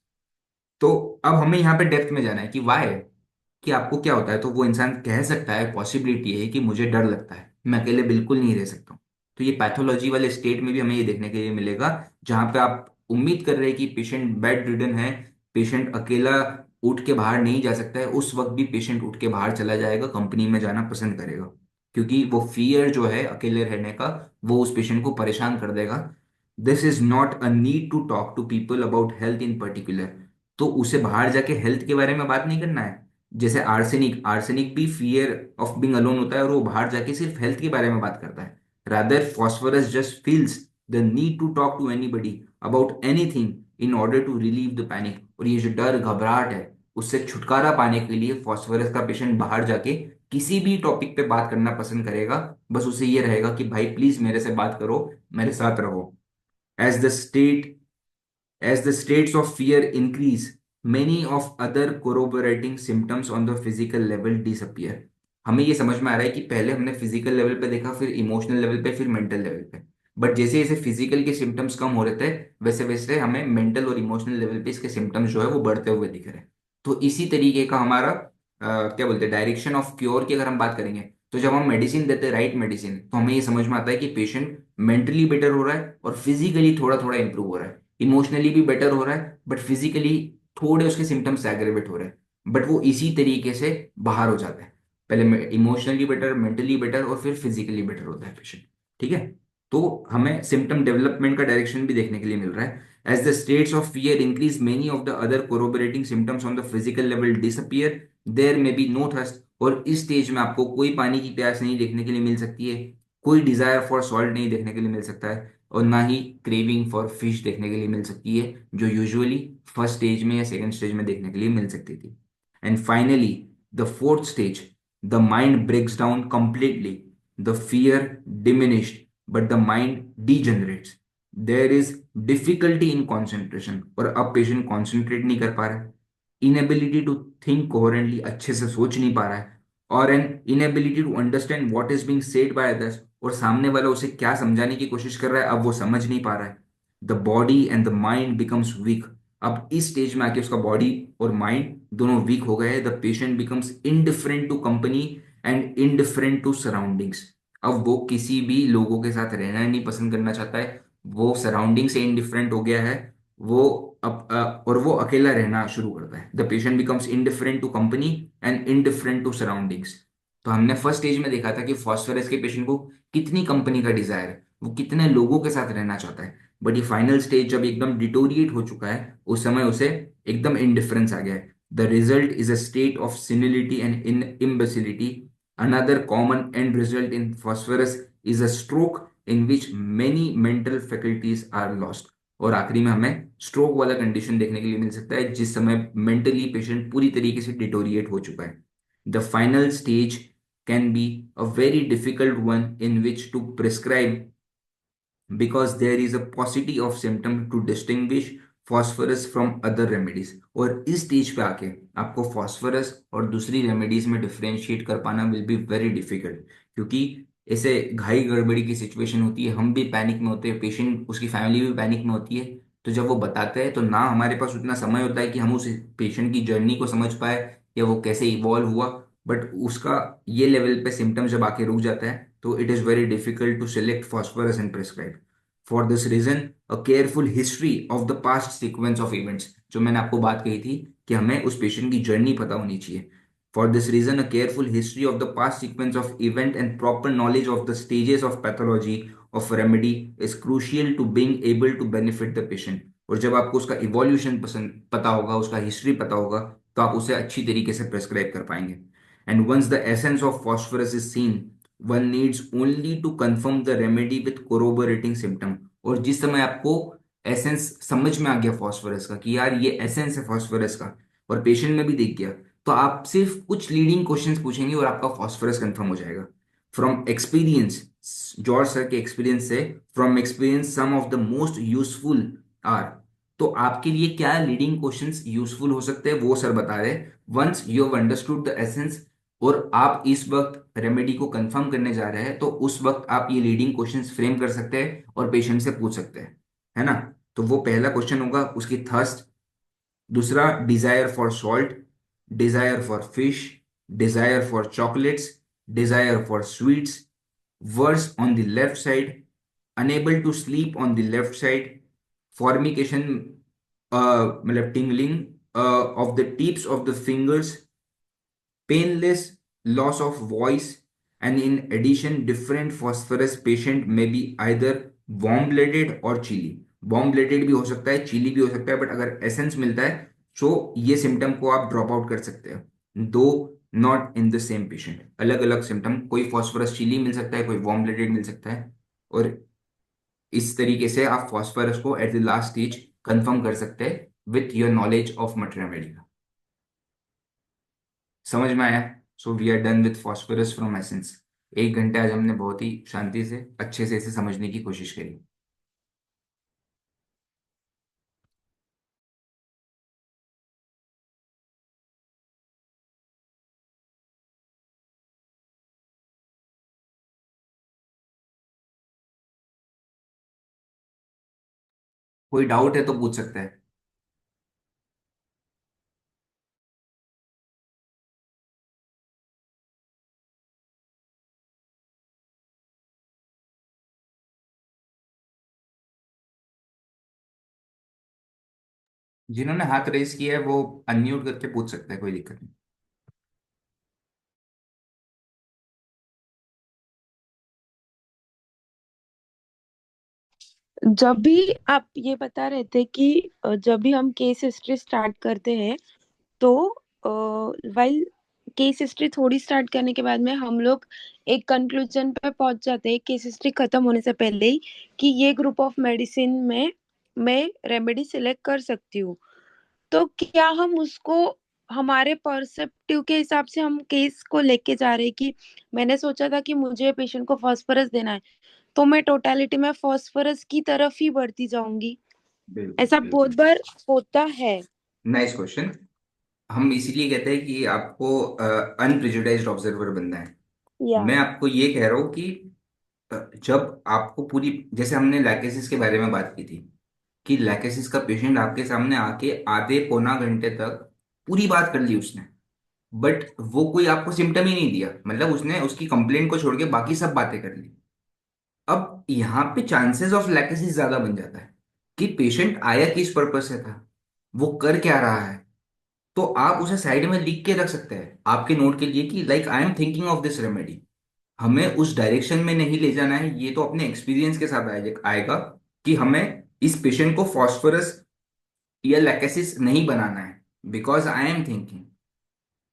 तो अब हमें यहाँ पे डेप्थ में जाना है कि वाई, कि आपको क्या होता है। तो वो इंसान कह सकता है, पॉसिबिलिटी है कि मुझे डर लगता है, मैं अकेले बिल्कुल नहीं रह सकता हूँ। तो ये पैथोलॉजी वाले स्टेट में भी हमें ये देखने के लिए मिलेगा, जहां पे आप उम्मीद कर रहे हैं कि पेशेंट बेड रिडन है, पेशेंट अकेला उठ के बाहर नहीं जा सकता है, उस वक्त भी पेशेंट उठ के बाहर चला जाएगा, कंपनी में जाना पसंद करेगा। क्योंकि वो फियर जो है अकेले रहने का, वो उस पेशेंट को परेशान कर देगा। This is not a need to talk to people about health in particular. तो उसे बाहर जाके हेल्थ के बारे में बात नहीं करना है। जैसे आर्सेनिक, आर्सेनिक भी फियर ऑफ बीइंग अलोन होता है, और वो बाहर जाके सिर्फ हेल्थ के बारे में बात करता है। Rather phosphorus just feels the need to talk to anybody about anything in order to relieve the panic. और ये जो डर घबराहट है, उससे छुटकारा पाने के लिए फॉस्फोरस का पेशेंट बाहर जाके किसी भी टॉपिक पे बात करना पसंद करेगा। बस उसे ये रहेगा कि भाई प्लीज मेरे से बात करो, मेरे साथ रहो। As the state As the states of fear increase, many of other corroborating symptoms on the physical level disappear. हमें ये समझ में आ रहा है कि पहले हमने फिजिकल लेवल पे देखा, फिर इमोशनल लेवल पे, फिर मेंटल लेवल पे। बट जैसे जैसे फिजिकल के सिम्टम्स कम हो रहे थे, वैसे वैसे हमें मेंटल और इमोशनल लेवल पे इसके सिम्टम्स जो है वो बढ़ते हुए दिख रहे हैं। तो इसी तरीके का हमारा क्या बोलते हैं, डायरेक्शन ऑफ क्योर की अगर हम बात करेंगे, तो जब हम मेडिसिन देते हैं, राइट मेडिसिन, तो हमें ये समझ में आता है कि पेशेंट मेंटली बेटर हो रहा है और फिजिकली थोड़ा थोड़ा इंप्रूव हो रहा है। इमोशनली भी बेटर हो रहा है, बट फिजिकली थोड़े उसके सिम्टम्स एग्रेवेट हो रहे हैं। बट वो इसी तरीके से बाहर हो जाता है। पहले इमोशनली बेटर, मेंटली बेटर, और फिर फिजिकली बेटर होता है पेशेंट। ठीक है। तो हमें सिम्टम डेवलपमेंट का डायरेक्शन भी देखने के लिए मिल रहा है। As the states of fear increase, many of the other corroborating symptoms on the physical level disappear, there may be no thirst. और इस स्टेज में आपको कोई पानी की प्यास नहीं देखने के लिए मिल सकती है, कोई डिजायर फॉर सॉल्ट नहीं देखने के लिए मिल सकता है, और ना ही क्रेविंग फॉर फिश देखने के लिए मिल सकती है, जो यूजुअली फर्स्ट स्टेज में या सेकंड स्टेज में देखने के लिए मिल सकती थी। And finally the fourth stage, the mind breaks down completely, the fear diminished, but the mind degenerates. There is difficulty in concentration, और अब पेशेंट कॉन्सेंट्रेट नहीं कर पा रहा है, इनएबिलिटी टू थिंक कोहेरेंटली, अच्छे से सोच नहीं पा रहा है, और an inability to understand what is being said by others, और सामने वाला उसे क्या समझाने की कोशिश कर रहा है अब वो समझ नहीं पा रहा है। The body and the mind becomes week. अब इस स्टेज में आके उसका बॉडी और माइंड दोनों वीक हो गए। The patient becomes indifferent to company and indifferent to surroundings. अब वो किसी भी लोगों के साथ रहना नहीं पसंद करना चाहता है, वो सराउंडिंग से इनडिफरेंट हो गया है। वो और वो अकेला रहना शुरू करता है। The patient becomes indifferent to company and indifferent to surroundings. तो हमने फर्स्ट स्टेज में देखा था कि फॉस्फोरस के पेशेंट को कितनी कंपनी का डिजायर है, वो कितने लोगों के साथ रहना चाहता है। बट ये फाइनल स्टेज जब एकदम डिटोरिएट हो चुका है, उस समय उसे एकदम इनडिफरेंस आ गया है। The result is a state of senility and in imbecility. Another common end result in phosphorus is a stroke in which many mental faculties are lost. और आखिरी में हमें स्ट्रोक वाला कंडीशन देखने के लिए मिल सकता है, जिस समय मेंटली पेशेंट पूरी तरीके से डिटोरिएट हो चुका है। The final stage can be a very difficult one in which to prescribe, because there is a paucity of symptom to distinguish phosphorus from other remedies। और इस स्टेज पे आके आपको phosphorus और दूसरी रेमेडीज में डिफरेंशिएट कर पाना विल बी वेरी डिफिकल्ट। क्योंकि ऐसे घाई गड़बड़ी की सिचुएशन होती है, हम भी पैनिक में होते हैं, पेशेंट उसकी फैमिली भी पैनिक में होती है। तो जब वो बताते हैं, तो ना हमारे पास उतना समय होता है कि हम उस पेशेंट की जर्नी को समझ पाए या वो कैसे इवॉल्व हुआ। बट उसका ये लेवल पे सिम्टम्स जब आके रुक जाता है, तो it is very difficult to select phosphorus and prescribe. For this reason a careful history of the past sequence of events, जो मैंने आपको बात कही थी कि हमें उस पेशेंट की जर्नी पता होनी चाहिए। For this reason a careful history of the past sequence of event and proper knowledge of the stages of pathology of remedy is crucial to being able to benefit the patient. और जब आपको उसका evolution पसंद पता होगा, उसका history पता होगा, तो आप उसे अच्छी तरीके से प्रेस्क्राइब कर पाएंगे। And once the essence of phosphorus is seen, one needs only to confirm the remedy with corroborating symptom. और जिस समय आपको एसेंस समझ में आ गया फॉस्फोरस का, कि यार ये एसेंस है फॉस्फोरस का, और पेशेंट में भी दिख गया, तो आप सिर्फ कुछ लीडिंग क्वेश्चंस पूछेंगे और आपका फॉस्फोरस कंफर्म हो जाएगा। फ्रॉम एक्सपीरियंस, जॉर्ज सर के एक्सपीरियंस से, from experience some of the most useful are. तो आपके लिए क्या लीडिंग क्वेश्चंस यूजफुल हो सकते हैं वो सर बता रहे। Once you have understood the essence, और आप इस वक्त रेमेडी को कंफर्म करने जा रहे हैं, तो उस वक्त आप ये लीडिंग क्वेश्चंस फ्रेम कर सकते हैं और पेशेंट से पूछ सकते हैं, है ना। तो वो पहला क्वेश्चन होगा उसकी थर्स्ट। दूसरा, desire for salt, desire for fish, desire for chocolates, desire for sweets, worse on the left side, unable to sleep on the left side, formication, मतलब tingling of the tips of the fingers, painless loss of voice, and in addition, different phosphorus patient may be either warm-blooded or chilly. Warm blooded भी हो सकता है, chilli भी हो सकता है, but अगर एसेंस मिलता है तो ये सिम्टम को आप ड्रॉप आउट कर सकते हो। दो, not in the same patient, अलग अलग सिम्टम, कोई फॉस्फोरस चिली मिल सकता है, कोई वार्म ब्लडेड मिल सकता है। और इस तरीके से आप फॉस्फोरस को at the last stage confirm कर सकते हैं with your knowledge of materia medica. समझ में आया? So we are done with phosphorus from essence. 1 घंटे आज हमने बहुत ही शांति से अच्छे से इसे समझने की कोशिश करी। कोई डाउट है तो पूछ सकते हैं। जिन्होंने हाथ रेस किया है वो अनम्यूट करके पूछ सकते हैं, कोई दिक्कत नहीं। जब भी आप ये बता रहे थे कि जब भी हम केस हिस्ट्री स्टार्ट करते हैं तो वाइल केस हिस्ट्री थोड़ी स्टार्ट करने के बाद में हम लोग एक कंक्लूजन पे पहुंच जाते हैं केस हिस्ट्री खत्म होने से पहले ही कि ये ग्रुप ऑफ मेडिसिन में मैं रेमेडी सिलेक्ट कर सकती हूँ। तो क्या हम उसको हमारे परसेप्टिव के हिसाब से हम केस को लेके जा रहे हैं कि मैंने सोचा था कि मुझे पेशेंट को फास्फोरस देना है तो मैं टोटालिटी में फास्फोरस की तरफ ही बढ़ती जाऊंगी। बिल्कुल ऐसा बहुत बिल्कुल। बार होता है। Nice question. हम इसीलिए कहते हैं कि आपको अनप्रिजुडाइज्ड ऑब्जर्वर बनना है। या मैं आपको ये कह रहा हूँ कि जब आपको पूरी, जैसे हमने लैकेसिस के बारे में बात की थी, कि लैकेसिस का पेशेंट आपके सामने आके आधे पौना घंटे तक पूरी बात कर ली उसने, बट वो कोई आपको सिम्टम ही नहीं दिया, मतलब उसने उसकी कंप्लेंट को छोड़ के बाकी सब बातें कर ली। अब यहाँ पे चांसेस ऑफ लैकेसिस ज्यादा बन जाता है कि पेशेंट आया किस पर्पज से था, वो कर क्या रहा है। तो आप उसे साइड में लिख के रख सकते हैं आपके नोट के लिए कि like I am thinking of this remedy. हमें उस डायरेक्शन में नहीं ले जाना है, ये तो अपने एक्सपीरियंस के साथ आएगा कि हमें इस पेशेंट को फॉस्फोरस या लैकेसिस नहीं बनाना है, because I am thinking.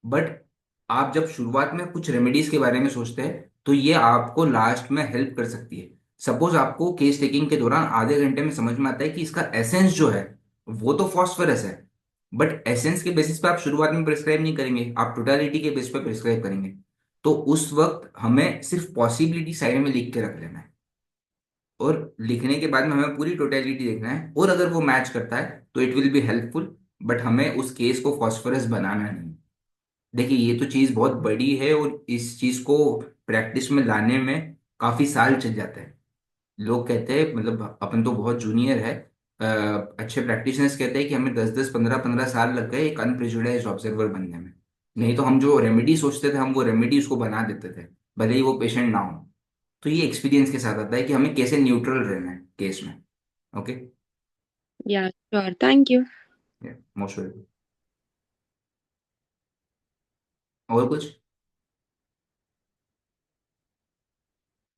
But आप जब शुरुआत में कुछ रेमेडीज के बारे में सोचते हैं तो ये आपको लास्ट में हेल्प कर सकती है। सपोज आपको केस टेकिंग के दौरान आधे घंटे में समझ में आता है कि इसका एसेंस जो है वो तो फॉस्फोरस है, बट एसेंस के बेसिस पे आप शुरुआत में प्रिस्क्राइब नहीं करेंगे, आप टोटालिटी के बेस पे प्रिस्क्राइब करेंगे। तो उस वक्त हमें सिर्फ पॉसिबिलिटी साइड में लिख के रख लेना है, और लिखने के बाद में हमें पूरी टोटलिटी देखना है, और अगर वो मैच करता है तो it will be helpful. But हमें उस केस को फॉस्फोरस बनाना नहीं। देखिए ये तो चीज बहुत बड़ी है, और इस चीज को प्रैक्टिस में लाने में काफी साल चल जाते हैं। लोग कहते हैं, मतलब अपन तो बहुत जूनियर है, अच्छे प्रैक्टिशनर्स कहते हैं कि हमें 10-10 15-15 साल लग गए एक अनप्रेजुडाइज्ड ऑब्जर्वर बनने में। नहीं तो हम जो रेमेडी सोचते थे हम वो रेमेडी उसको बना देते थे, भले ही वो पेशेंट ना हो। तो ये एक्सपीरियंस के साथ आता है कि हमें कैसे न्यूट्रल रहना है केस में। ओके। या sure, thank you. Most welcome. और कुछ?